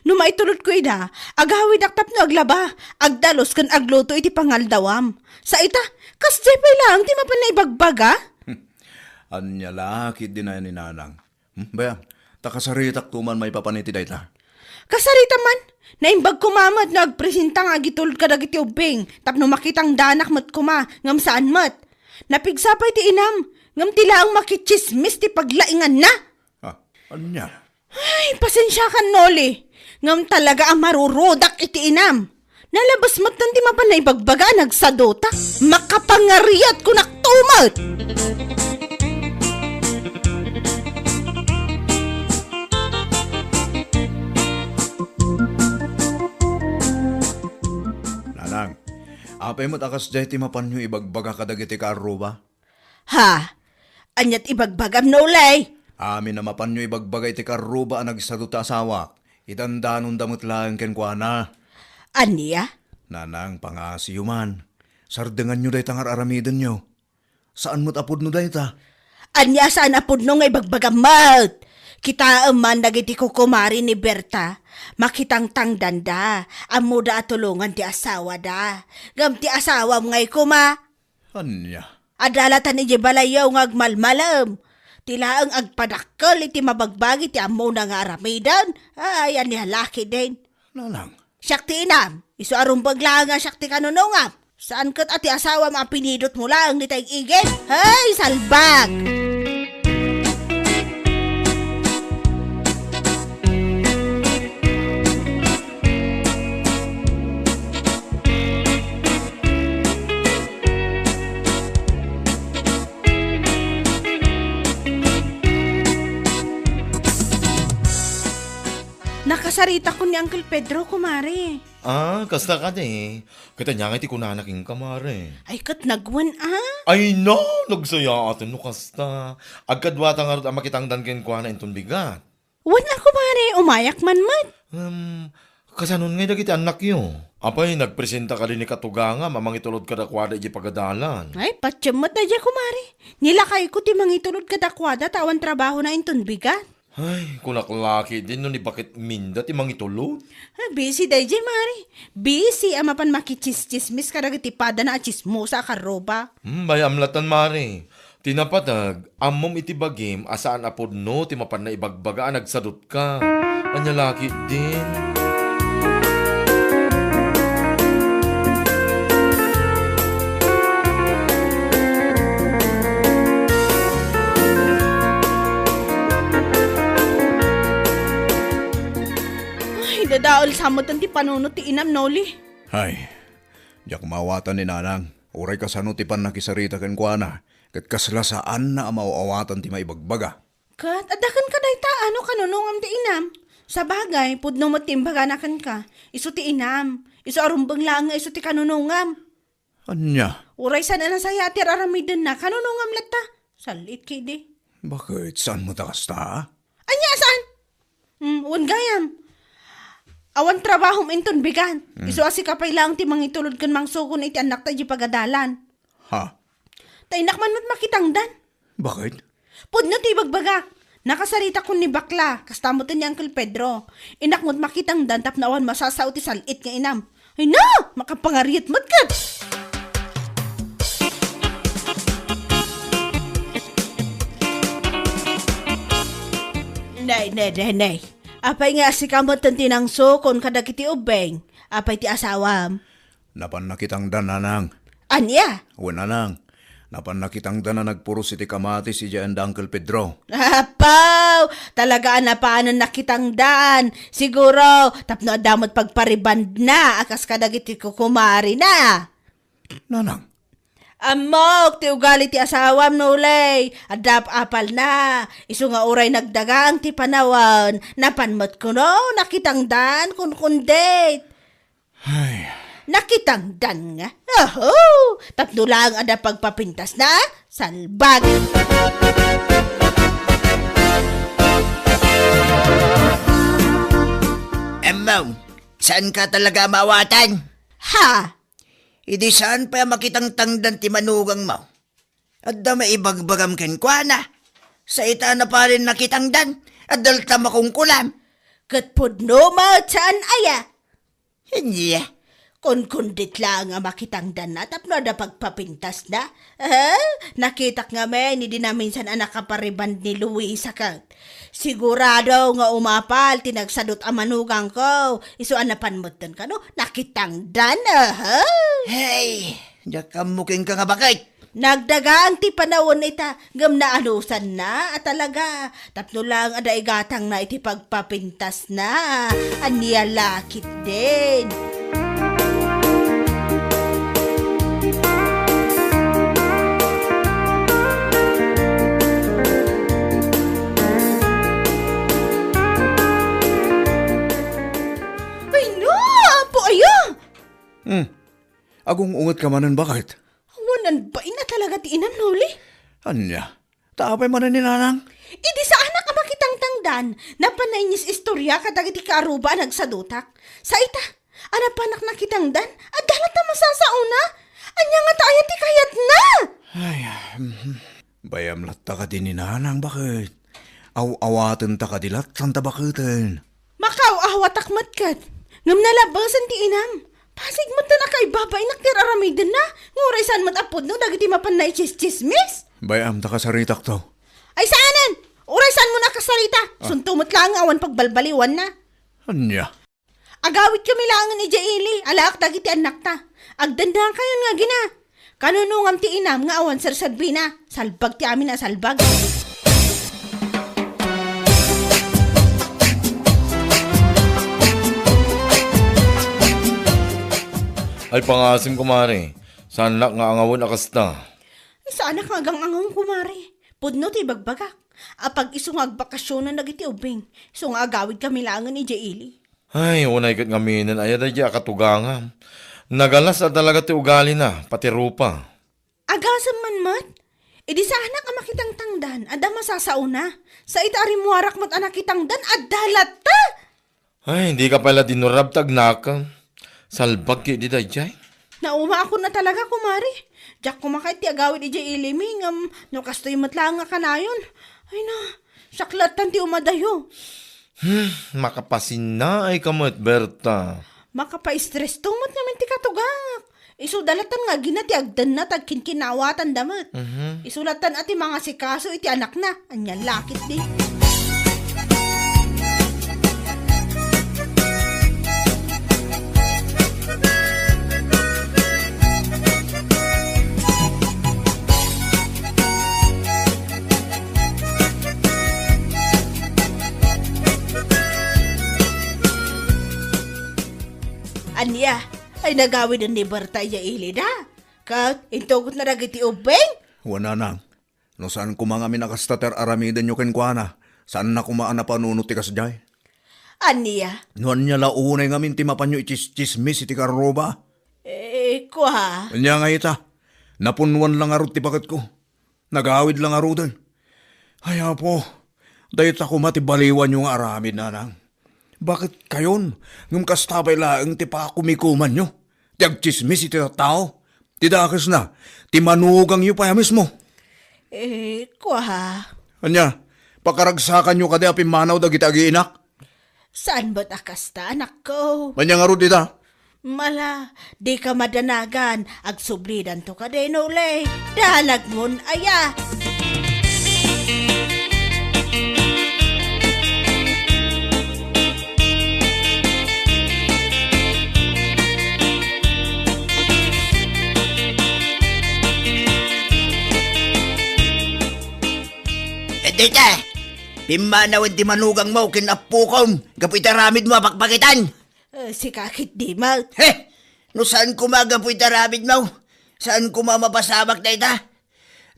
No maitulod ko ida, agawid aktap no aglaba, agdalos kan agluto iti pangaldawam. Sa ita, kas jepay lang, di mapan na ibagbaga? Anya laki din na yan ni nanang. Bayan, takasaritak tuman may papaniti day ta. Kasarita man, naimbag kumamad na agpresenta nga agitulod ka dagiti ubing, tapno makitang danak mat kuma, ngam saan mat. Napigsapay ti inam, ngam tila ang makichismis ti paglaingan na. Ha? Anya? Ay, pasensya ka, Noli. Ngam talaga ang marurodak iti inam. Nalabas mat nanti mapanay bagbaga nagsadota. Makapangariat ko naktumat. Nanang, apay mo't akas jay ti mapanyo ibagbaga kadagiti kaaruba? Ha? Anyat ibagbagam, Nolay. Amin na mapanyo ibagbaga iti kaaruba ang nagsaduta asawak. Itandanon damot lang ken kwa na. Aniya? Nanang, pangasiyo man. Sardengan nyo day tangar aramiden nyo. Saan mo't apod no day ta? Anya saan apod nung ibagbagam mat? Kita man dagiti kukumari ni Berta. Makitang tangdanda. Amo da atulungan ti asawa da. Ngam ti asawa ngay kuma. Anya? Adalatan iji balayaw ng agmalmalam. Tila ang agpadakkel iti mabagbag iti amo na nga aramidan. Ay, ani halaki din. Nanang, Syakti inam, iso arumbag lang nga syakti kanunungam. Saan kat ati asawa mapinidot mo lang ni tayong igit? Hay, salbag! Nakasarita ko ni Uncle Pedro, kumare. Kasta ka de. Kita niya nga iti kunanaking kamare. Ay, kat nagwan Ay no, nagsaya atin no kasta. Agkadwata nga rin makitangdan ken kwa na inton bigat. Wan ako, kumare, umayak man man. Kasanon nga dagiti anak yo. Apay, nagpresenta ka rin ni Katuga nga, mamangitulod ka dakwada iti pagadalan. Ay, patsyamot na dyan, kumare. Nilakay ko ti mangitulod kadakwada tawan trabaho na inton bigat. Ay, kunaklaki din no ni bakit minda ti mangitulod. Busy day dyan, mare. Busy ama pan makichismismis karagitipada na chismosa karoba. Bayamlatan mare. Tinapatag, amom iti bagim, asaan apod no, ti mapan na ibagbaga, nagsadot ka. Anyalaki din. Dadaol samotan ti panunot ti inam, Noli. ay, diyak mawatan ni Nanang. Uray kasano ti pan nakisarita ken kuana. Kat kaslasaan na amawawatan ti maibagbaga. Kat, adakan ka day ta, ano kanunungam ti inam? Sa bagay, pudno mo timbaganakan ka. Iso ti inam. Iso arumbang lang nga iso ti kanunungam. Anya, Uray sana na saya ti aramidin na kanunungam lata. Salit kidi. bakit saan mo takasta? Anya, saan? Wan gayam. Awan trabaho inton bigan. Iso asi kapay lang ti mangitulod kan mangsukon iti anak ta di pagadalan. Ha? Tainak man makitangdan. Bakit? Pudno ti bagbagak. Nakasarita ko ni bakla. Kastamutan ni Uncle Pedro. Inak mo't makitangdan tap na awan masasaw ti salit nga inam. Ay na! Makapangariat mo't ka! Nay. Apay nga si kamot ang tinangso kon kadagiti ubeng. Apay ti asawam. Napan nakitang Nanang. Anya? Wala Nanang. Napan nakitang na nagpuros iti kamati si Jan Uncle Pedro. Apaw! Talagaan na paano nakitang daan. Siguro, tapno adamot pagpariband na. Akas kadagiti kukumari na. Nanang, Amok, ti ugali ti asawam nulay. Adap apal na. Isu nga uray nagdagang ti panawan. Napanmot ko no, nakitang dan kun kundate. ay, Nakitang dan nga. Oho! Tatlo lang ada pagpapintas na. Salbag! Emang, saan ka talaga mawatan? Ha! Idi saan pa makitang tangdan ti manugang mo? At da maibagbagam ken kuana. Sa ita na pa rin nakitangdan. At dalta makungkulam. Katpudno mo saan aya? Hindi. Kundit lang nga makitangdan na tapno da pagpapintas na. Nakitak nga men, hindi na minsan anak kapariband ni Luisa kat. Sigurado nga umapal, tinagsadot ang manugang ko. Isuan na panmutan ka no, nakitangdan Hey, diyak muking ka nga bakit? Nagdagaan ti panawon ita, gam na anusan na, at talaga, tapno lang ada igatang na iti pagpapintas na, aniya lakit din. Ay no, po ayo! agong ungat ka manan bakit? Wanan ba ina talaga ti inam nuli? Anya, taapay manan ni Nanang. Idi sa anak ang makitangtangdan, napanainis istorya kadagiti kaaruba nagsadutak. Sa ita, anak panak nakitangdan, at dalat na masasauna. Anya nga tayo ti kayat na! Ay, bayam latta ka din ni Nanang bakit? Aw-awatan ta ka dilat, santa bakitin. Makaw ahawatak matkat. Ngam nalabasan ti inam. Pasig mo na kay babay naktiraramidan na. Nguray saan matapod no, dagiti mapan na chismis. Bayam ta ka saritak to. Ay saanan? Uray saan mo nakasalita? Suntumot lang awan pagbalbaliwan na. Anya? Agawit kami langan ni Jaili, alaak dagiti anak ta. Agdanda kayo nga gina. Kanunungam ti inam nga awan sarsadbi na. Salbag ti amin na salbag. Ay pangasim kumare. Sanlak nga angawon akasta. Ay saan nga gang angong kumari. Pudno ti bagbagak. Apag isungag bakasyon na nagiti ubing. Isunga agawid kami langan ni Jaili. Ay, unay kat ngaminan ay aday katuganga. Nagalas na talaga ti ugali na, pati rupa. Agasam man mat. Idi sa anak ang makitang tangdan, ada masasauna. Sa itari muwarak mat anak kitangdan, adalat ta! Ay, hindi ka pala dinurab tagnaka. Salbag ki di dayjay. Nauma ako na talaga, kumari. Diyak kumakait ti agawid ija iliming, no kastoy matlang nga kanayon. Ay na, saklatan ti umadayo. Makapasin na ay kamot, Berta. Makapa-stress tumot naman ti katugak. Isudalatan nga gina ti agdan na tagkinkinawatan damat. Isulatan ati mga sikaso iti anak na. Anyan lakit di. Anya, ay nagawid ang ni Berta iya ilida. Kat, intugot na nagiti ubeng? Wana nang. No saan ko mga minakastater aramiden nyo kenkwana? Saan na kumaan na panunot ti kasjay? Anya, Nuan niya launay ngamin ti mapanyo itis-chismis iti karoba. kwa. Anya nga ita. Napunwan lang arot ti pakat ko. Nagawid lang arudan. Ay apo, dahit ako matibaliwan yung aramid na nang. Bakit kayon? Ngum kastabay laang ti pakumikuman nyo. Ti agchismis iti tao. Ti dakas na. Ti manugang yu pa mismo. Kwa. Anya, pakaragsakan nyo kadi apimanaw dagiti agiinak. Saan ba't akasta, anak ko? Anya nga ro dita. Mala, di ka madanagan. Agsublidan to ka din ulay. Dalag mon, aya. Dita, pimanawan ti manugang mo kinapukom, kapitaramid mo pakpakitan. Si kakit di ma. Heh, no saan kumagapoy taramid mo? Saan kumapasamak na ita?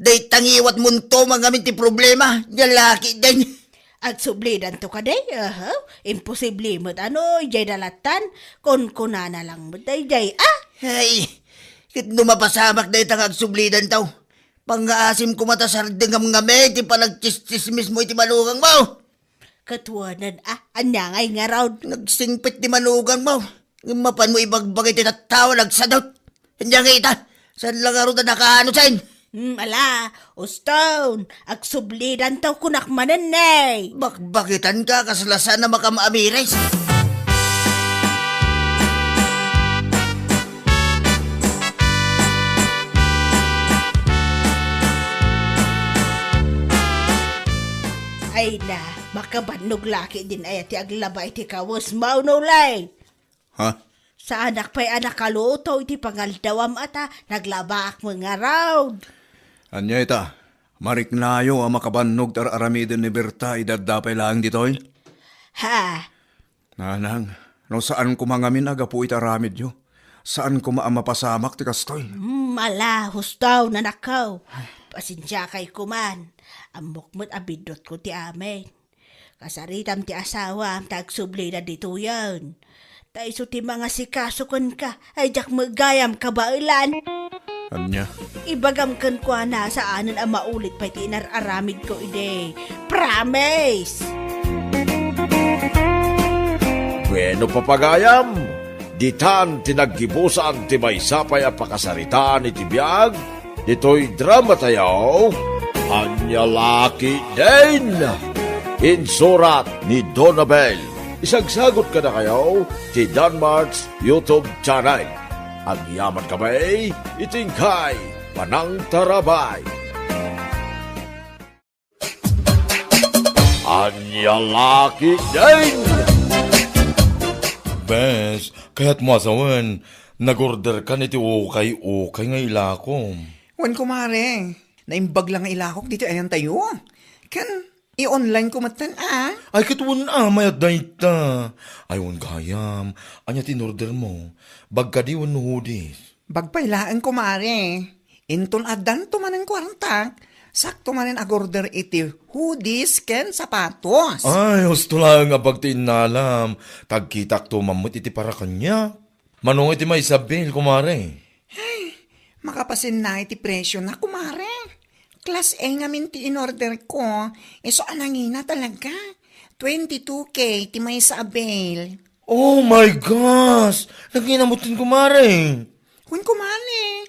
Day tangiwat munto mga ti problema, nalaki din. Agsublidan to ka day, imposible mo ano, jay dalatan, kunkunana lang mo day, Ay, kit numapasamak na itang agsublidan tao. Pang-aasim ko matasardengam ngame, ti panagchismis mo iti manugang mo. Katuanan, anyangay nga raw. Nagsingpit ti manugang mo. Mapan mo ibagbagay ti tattawa, nagsadot. Hindi nga ita, saan lang aro na nakaano sa'in? Ala, Ustawn, agsublidan taw kunakmanan nay. Bakbakitan ka, kaslasan na makamaamiris. Ay na, makabanog laki din ay ti aglaba iti kawas maunulay. Ha? Sa anak pa'y anak kaluto iti pangaldawam ata, naglabak mga raw. Anya ita, mariknayo ang makabannog tar aramiden ni Berta idadapay lang ditoy. Ha? Nanang, no saan ko mangamin agapu itaramid yo? Saan ko maamapasamak ti kastoy? Mala, hustaw na nakaw. Pasensya kay kuman. Amok mo't abidot ko ti amin. Kasaritam ti asawa, tagsubli na dito yan. Taiso ti mga sikasukon ka, ay jak magayam ka ba ilan? Anya? Ibagam kan kwa na saanan ang maulit pa ti inararamid ko ide. Promise! Bueno papagayam, ditan tinaggibusan ti maysapay a pakasaritaan iti biyag, dito'y drama tayo, Anya Laki din! Insurat ni Donabel. Isagsagot ka na kayo ti Danmarks YouTube channel. Ang yaman kamay, itingkay, panang tarabay. Anya laki din! Bes, kaya't mo asawan, nag-order ka niti ukay nga ilakom. Wan kumare, naimbag lang ang ilakok dito ayan tayo. Kan, i-online ko matan Ay, katuwan mayat dayta. Aywan gayam, anya tinorder mo, bagka di wan hudis. Bagpailaan kumare. Inton adan tumanan kwartak. Sakto manin agorder iti hoodies ken sapatos. Ay, gusto lang nga pagtinalam, tagkitak to mamut iti para kanya. Manong iti may Isabel, kumare. Makapasin na iti presyo na kumare. Class A nga minti in order ko. So anangina talaga. 22K ti may sa Abel. Oh my gosh! Naginamutin, kumare. Kun kumare.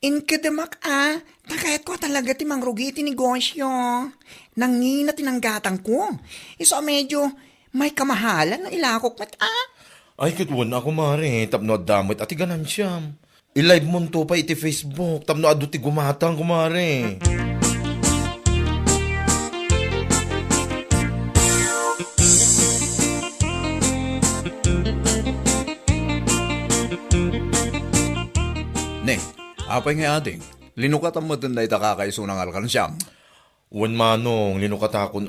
Inkedemak takayat ko talaga ti mangrugi ti negosyo. Nangina tinanggatang ko. So medyo may kamahalan na ilakok mat Ay, katuwan na, kumare. Tapno adamit ati ganan siyam. I-live mo to pa iti Facebook. Tapno adu ti gumatang, kumare. Ne, apay nga ating. Linukatan mo din na itakakaiso ng alkansyam. Wan manong, linukatakon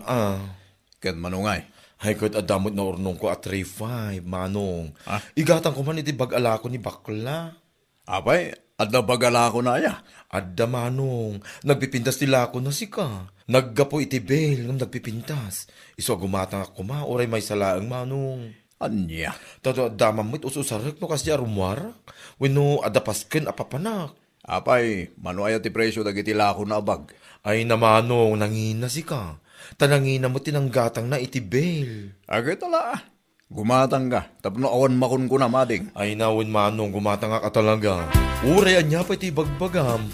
Ket manungay. Ay, kahit adamot na urnong ko at 3-5, manong. Ah? Igatang ko man iti bagala ko ni bakla. Apay, at nabagala ko na ya. Adda manong, nagpipintas nila ako na sika. Naggapo iti bel ng nagpipintas. Iso gumatang ako oray may salaang manong. Anya. Tato adamam mo't ususarak no kasi arumwarak. Wino adapasken apapanak. Apay, mano ayaw ti presyo dagiti lako na abag. Ay namanong, nangina sika. Tanangina mo tinanggatang na iti bel. Agay tala. Gumatang ka. Tapno awan makun ko na mading. Ay nawin manong, gumatang ka talaga. Uray anya pa iti bagbagam.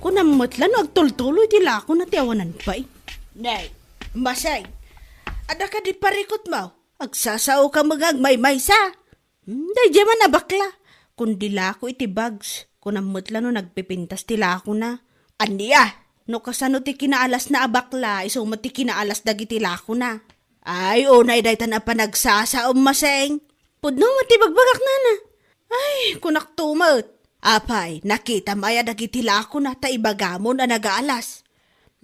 Kunamot lang, agtultuloy ti lako na tiawanan pa eh. Nay, masay. Ada ka di parikot mo. Agsasao ka magagmay-may sa. Day di man na bakla. Kundi lako iti bags. Kunamot lang no nagpipintas ti lako na. Aniya, no kasano ti kinaalas na abakla, iso mo ti kinaalas dagiti lako na. Ay, unay day tan pa nagsasaom maseng. Pudno mo ti bagbagak na na. Ay, kunak tumot. Apay, nakita maya dagiti lako na ta ibagamon na nagaalas.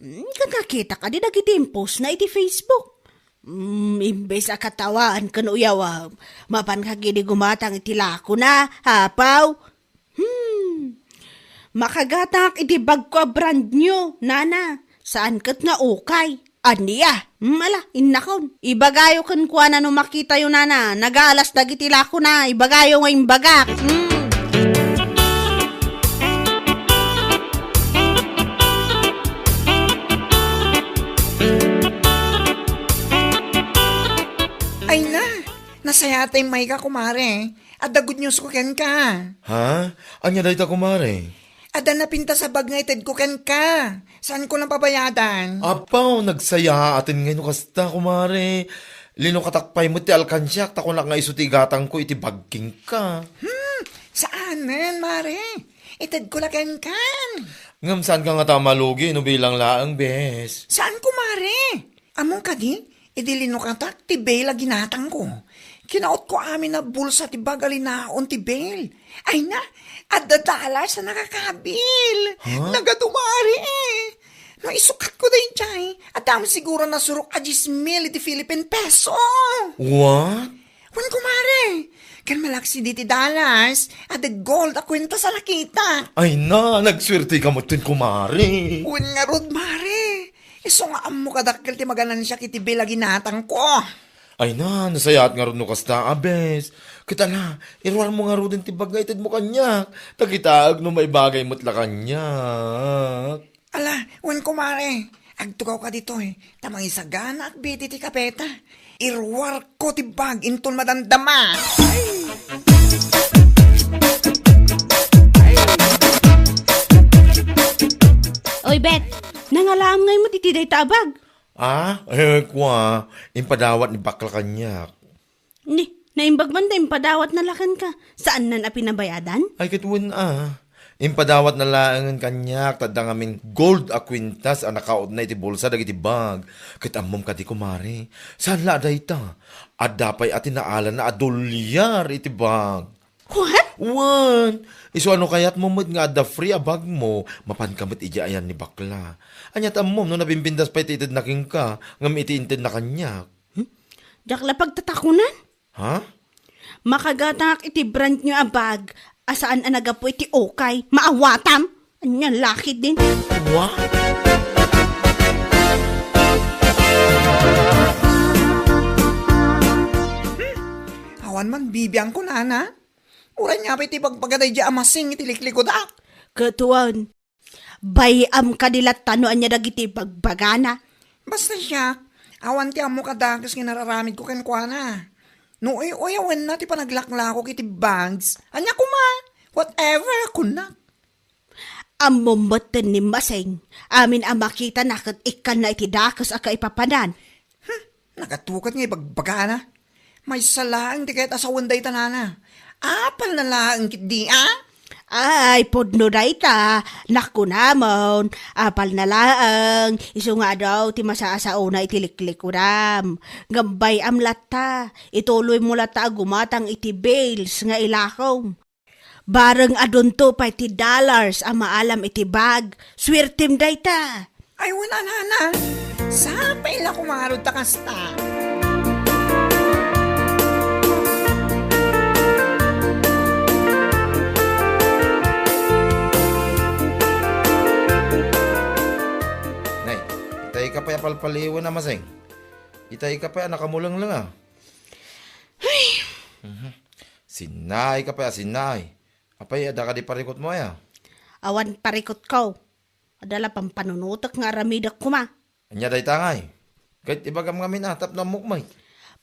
Nakita ka di dagiti post na iti Facebook. Imbes a katawaan kan uyaw, mapan ka gini gumatang iti lako na, hapaw. Makagatak iti bag ko brand new, nana. Saan kat nga ukay? Aniya, ala, innakon. Ibagayo kan kuha na no makita yun, nana. Nagaalas dagiti lako na, ibagayo nga imbagak. Ay na, nasayatay may ka kumare. At the good news ko ken ka. Ha? Anya day ta, kumare? Ada na pinta sa bag nga ited ko ken ka. Saan ko nang pabayadan? Apaw, nagsaya atin ngayon kasta, kumare. Lino katakpay mo ti alkansyak, tako na nga isutigatang ko iti bagking ka. Saanan, mare? Ited ko la ken kan. Ngam saan ka nga tamalugi, no bilang laang bes? Saan ko, mare? Among ka di? Idilino katak, ti Bela ginatang ko. Kinaot ko amin na bulsa ti bagalinaon ti Bel. Ay na, at dadala sa nakakabil. Nagadumari eh. No, isukat ko din chay. At dami siguro nasurok a 10,000 iti Philippine peso. What? Wan kumare. Kan malaksi di ti dollars. At the gold a kwenta sa nakita. Ay na, nagswerte ka mo tin, kumare. Wan nga rod, mare. Iso nga amo kadakkel ti maganan siya kiti Bela ginatang ko. Ay na, nasayat nga ron no kasta, abes. Kita na, iruar mo nga ron din ti bagay, mo kanyak. Tagitaag no may bagay mo't la kanyak. Ala, wan kumare. Agtugaw ka dito eh. Tamang isagana at biti ti kapeta. Irwar ko ti bag intol madandama. Oy, Bet, nangalaam ngay mo titiday tabag. Kwa, impadawat ni bakla kanyak. Ni Naimbag man tayong padawat na lakan ka. Saan na pinabayadan? Ay kitwin Impadawat na laangan kanyak, tadang amin gold a kwintas ang nakaod na iti bulsa dagiti bag. Kitamom ka di kumari. Saan la aday ta? Adapay atin naalan na adolyar iti bag. What? Wan! Iso ano kayat mo nga ada free a bag mo, mapan kamit ija ayan ni bakla. Anyat amom no nabimbindas pa ititid na king ka, ngam itiintid na kanyak. Diyak la pagtatakunan? Ha? Makagatak iti brand nyo a bag. Asaan anaga po iti okay? Maawatam? Anya laki din. What? Awan man, bibiyang ko na. Uran nga pa iti pagpagaday di amasing iti liklikod ak. Katuan. Bayam kadilat tanoan niya dagiti bagbagana. Basta siya, awan ti amo kadagas nga nararamid ko kenkwana. No, awan na ti panaglaklako kiti bags. Anya kuma, whatever, kunak. Amumatan ni Maseng. Amin ang makita na kat ikan na iti dakas aka ipapanan. Nakatukat nga ibagbagana. May salaang di kahit asawan day tanana. Apal na laang kit di, Ay, podno day ta. Naku namon. Apal na laang. Iso nga daw, ti masaasao na itiliklik uram. Gambay am lata. Ituloy mo lata gumatang iti bales nga ilakaw. Bareng adon to pa iti dollars ang maalam iti bag. Swertem day ta. Ay, wala na. Sapay la kumarod ta kasta. Nay, itay ka pa palpaliwan na Maseng. Itay ka pa nakamulang lang Ay. Sinay ka pa, sinay. Apay, ada ka di parikot mo Awan parikot ko. Adala pampanunutak nga aramidak kuma. Anya day tangay. Kahit ibagam kami natap na mukmay.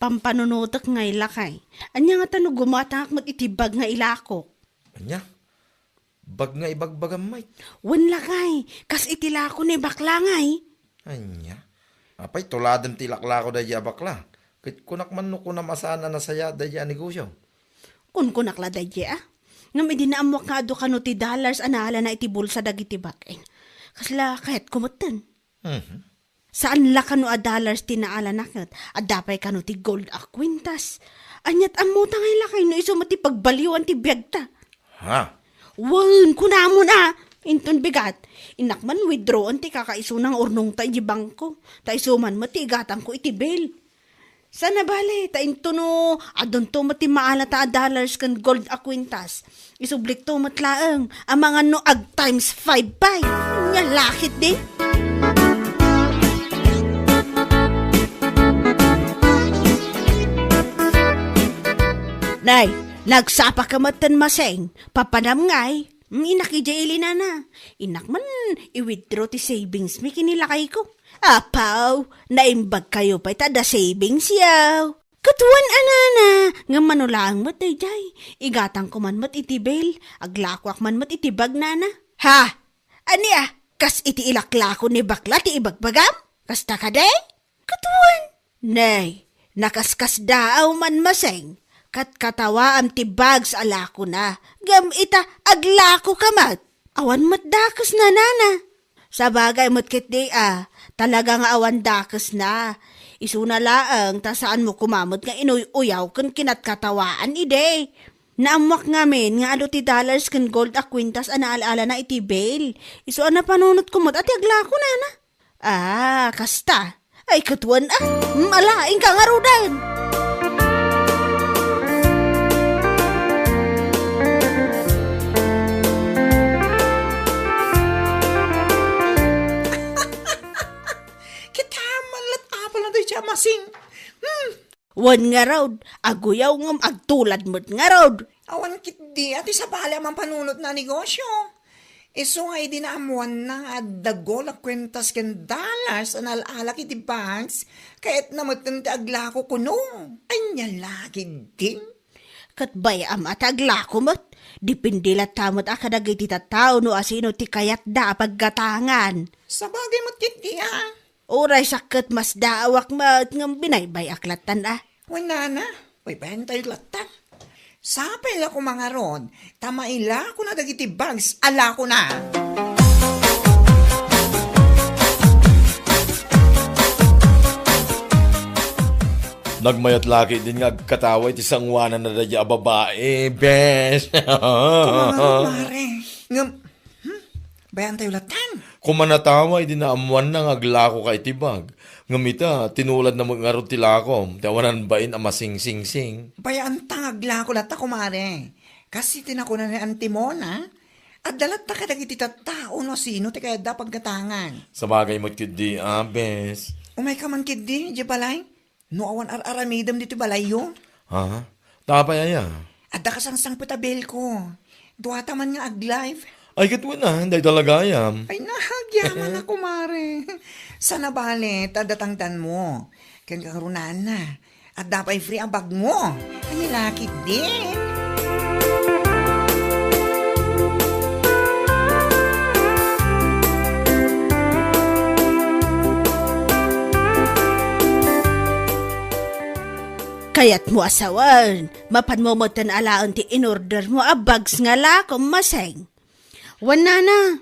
Pampanunutak nga ilakay. Anya nga tanong gumatang mat itibag nga ilako. Anya? Bag nga ibagbagam may. Wan lakay. Kas itilako ni bakla ngay. Anya? Apay, tuladan tilaklako day bakla. Kahit kunak man no kunam asana na saya day negosyo. Kun kunakla dadya Ngam idinaamwak nga ado kano ti dollars anaala na iti bulsa dagiti bakin. Kasla kahit kumutan. Saan la kano a dollars tinaala nakit? Adapay kano ti gold a kwintas. Anyat amutang ay lakay no iso mati pagbaliwan ti biyagta. Ha? Wan, kunamon Inton bigat. Inakman withdraw ti kakaiso ng urnong ta iti bangko. Ta iso man mati igatang ko iti bill. Sana bale, ta into no, adon to mati maala ta dollars kan gold a kwintas. Isublik to matlaang, ang mga no ag times 5 pay. Nya lakit din. Nay, nagsapa ka matan Maseng, papanam ngay. Inakijay na. Inak man, i-withdraw ti savings mi kinilakay ko. Apaw, naimbag kayo pa ita da savings yaw. Katuan anana, nga manulang mat day. Igatang ko man mat itibel, aglakwak man mat itibag nana. Ha? Ani kas iti ilaklako ni bakla ti ibagbagam? Kasta ka day? Katuan. Nay, nakaskas daaw man Maseng. Kat katawa am ti bags alako na. Gam ita aglako kamat. Awan mat dakas na nana. Sa bagay mat kit di talagang awan dakas na. Isuna laang ta saan mo kumamot nga inuy-uyaw kan kinat katawaan ide. Naamwak ngamin nga ado ti dollars kan gold a kwintas anaala na iti bail. Isu na panunot kumot at aglako nana. Kasta. Ay katuan malaing ka nga rudan. Masing. Wan nga raw, aguyaw ngam agtulad mo't nga raw. Awan kit di ati sa bala man panunot na negosyo. Iso nga idinaamuan na dago la kwentas ken dollars an alala kiti banks kahit namatan ti aglako kuno. Anya lagi din. Katbay at aglako mo't, dipindi la tamot akadag iti tataw no asino ti kayat da paggatangan. Sa bagay mo't kit di Oray sakit mas daawak mat ngam binaybay aklatan Wala na. Uy, bayan tayo latan. Sapay la ko mga ron, tamaila ko na dagiti bags, ala ko na. Nagmayat laki din nga kataway ti sangwanan na dadya babae, bes. Mga mare, ngam, bayan tayo latan. Kumanataway din na amuan na ngaglako kay tibag. Ngamita, tinulad na mga ron tilakom. Tawanan bain ang masing-sing-sing. Bayan tangagla ko lata ko mare. Kasi tinako na ni Antimona, at dalat ta ka dagiti tao no sino ti kaya dapat katangan. Sa bagay mo't kudi, bes. Umay ka man kidi, di balay? No awan ar-aramidam dito balay yo. Ha? Tapay aya. At da kasangsang patabel ko. Duwata man nga ag-live. Ay, katwa na, hindi talaga ayam. Ay, nahagyaman ako, mare. Sana balit, adatangtan mo. Kan kakarunan na. At dapat free ang bag mo. Ang nilakit din. Kayat mo asawan, mapan mo motan alaan ti in-order mo a bags nga la kung maseng. Wana na,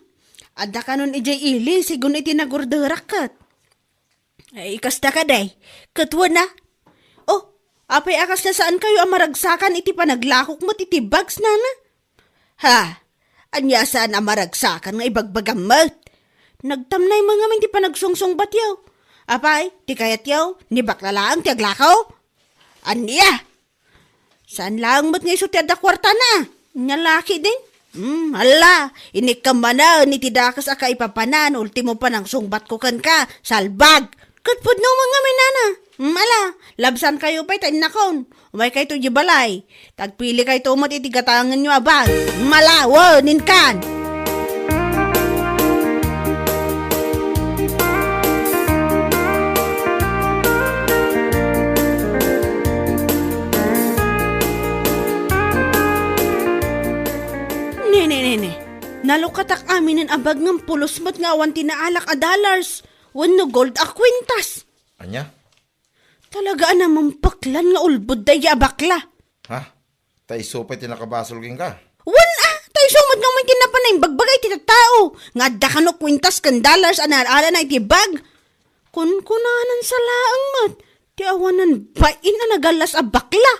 ada ka nun ijay ili, sigun iti nagorderak kat. Ay, ikas na ka day, katwa na. Oh, apay akas na saan kayo ang maragsakan iti panaglakok mo iti bags na na? Ha, anya saan ang maragsakan nga ibagbagamot? Nagtamnay mga min ti panagsungsong batyaw. Apay, ti kayat yaw, ni baklalaang ti aglakaw? Anya? Saan lang mo't ngay suti ada kwarta na? Nyalaki din? Hala, inikamanan ni tidakas aka ipapanan, ultimo pa ng sungbat ko kan ka, salbag. Katpod no mga minana. Ala, labsan kayo pa'y tayo nakon. Umay kayo to jibalay. Tagpili kayo to mo't itigatangan nyo abang. Mala, wo, ninkan. Nene, nalukatak amin ang abag ng pulos mo't nga awan tinaalak a dollars. Wano gold a kwintas. Anya? Talaga namang paklan nga ulbod daya bakla. Ha? Tay supay tinakabasol king ka. Tayo sumad nga may kinapanay bagbagay ti tao. Nga da ka no kwintas kan dollars anarala na iti bag. Kunkunanan sa laang mat. Ti awanan bain na nagalas a bakla.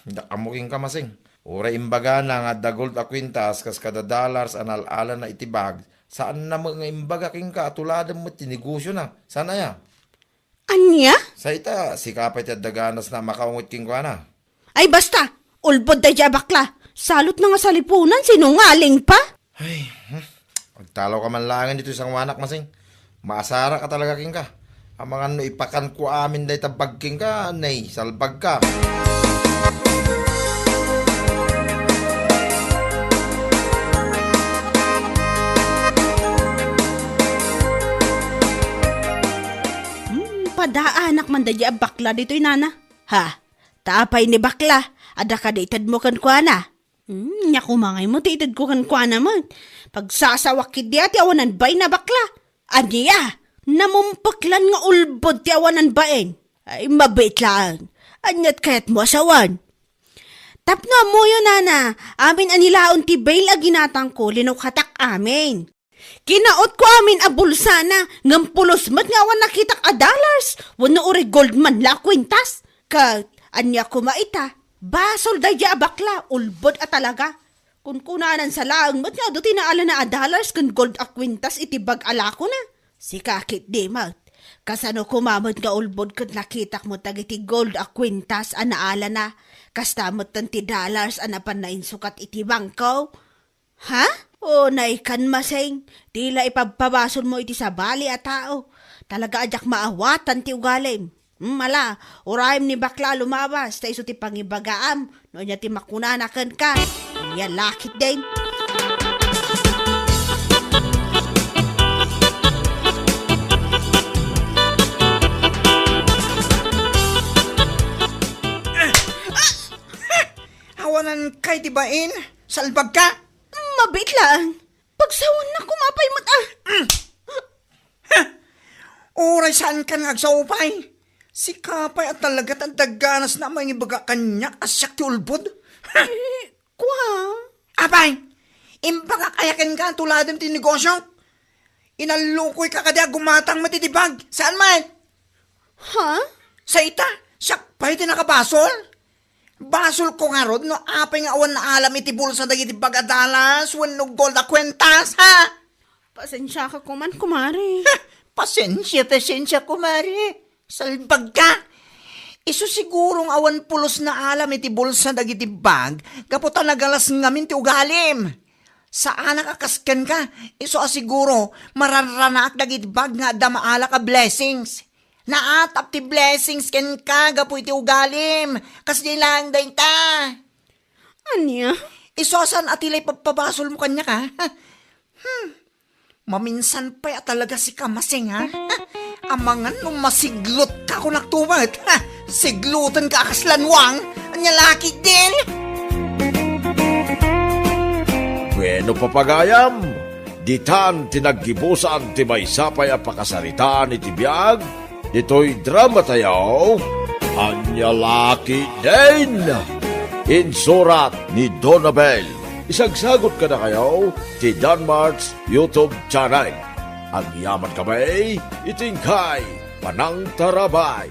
Dakamuking ka masing. Ura imbaga na nga da gold a kwintas kas kada dollars analala na itibag. Saan na mga imbaga king ka atuladan mo tinegosyo na. Sana ya? Anya? Sa ita, si kapay ti daganas na makaungot king ka na. Ay basta, ulbod daya bakla. Salot na nga sa lipunan, sinungaling pa. Ay, pagtalaw ka man langan dito isang wanak masing. Maasara ka talaga king ka. Ang mga no ipakan ko amin dahi tabag king ka, nay, salbag ka. Padaanak man dadya bakla dito'y nana. Ha, tapay ni bakla, ada ka daitad mo kan kwa na. Nya kumangay mo, daitad ko kan kwa naman. Pagsasawak kid ati awanan bay na bakla. Aniya, namumpaklan nga ulbod ti awanan bain. Ay, mabait lang. Anyat kayat mo asawan. Tapno mo yun, nana. Amin anilaon ti bail a ginatang ko, linukatak amin. Kinaot ko amin a bulsa na, ngampulos mat nga awan nakitak a dollars, wano uri gold man la kwintas. Kat, anya kumaita, basol daya bakla, ulbod a talaga. Kung kunanan sa laang mat nga, do tinaala na a dollars kan gold a kwintas itibag ala ko na. Si kakit di mat, kasano kumamot nga ulbod kat nakitak mo tagiti gold a kwintas a naala na, kastamot tanti dollars a napanain sukat itibang ko. Ha? O naikan maseng, tila ipagpabason mo iti sa bali at tao. Talaga adyak maawatan ti ugalim. Mala, urayim ni bakla lumabas, ta iso ti pangibagaam, no niya ti makunanakan ka. Niya lakit din. Awanan kay tibain, salbag ka. Mabit lang. Pagsawan na kumapay mata. Uray saan ka nagsaupay? Si Kapay at talaga tandaganas na may ibaga kanya asyak ti ulbod. Kwa? Apay, imbaga kayakin ka tuladan ti negosyo. Inalukoy ka kada gumatang matitibag. Saan man? Ha? Sa ita, siyak pa iti nakabasol. Basol ko nga rod, no apay nga awan na alam iti bulsa dagiti bagadalas, when no gold na kwentas, ha? Pasensya ka kuman, kumari. Pasensya, kumari. Salbag ka. Iso sigurong awan pulos na alam iti bulsa dagiti bag, kaputa nagalas ngamin ti ugalim. Saan nakakaskan ka? Iso asiguro, mararanak dagiti bag nga damaala ka blessings. Naatap ti blessings ken ka, gapu iti ugalim. Kasi lang dahin ta. Anya? Iso asan atilay pagpabasol mo kanya ka? Maminsan pa ya talaga si Kamasing, ha? Amangan nung masiglot ka kung nagtumat. Siglutan ka kaslanwang. Anya laki din. Bueno papagayam, ditan tinaggibusan ti may sapay a pakasaritaan iti biyag, dito'y drama tayo, Anya Laki din. Insurat ni Donabel. Isagsagot ka na kayo ti Danmarks YouTube channel. Ang yaman kamay, itingkay, panang tarabay.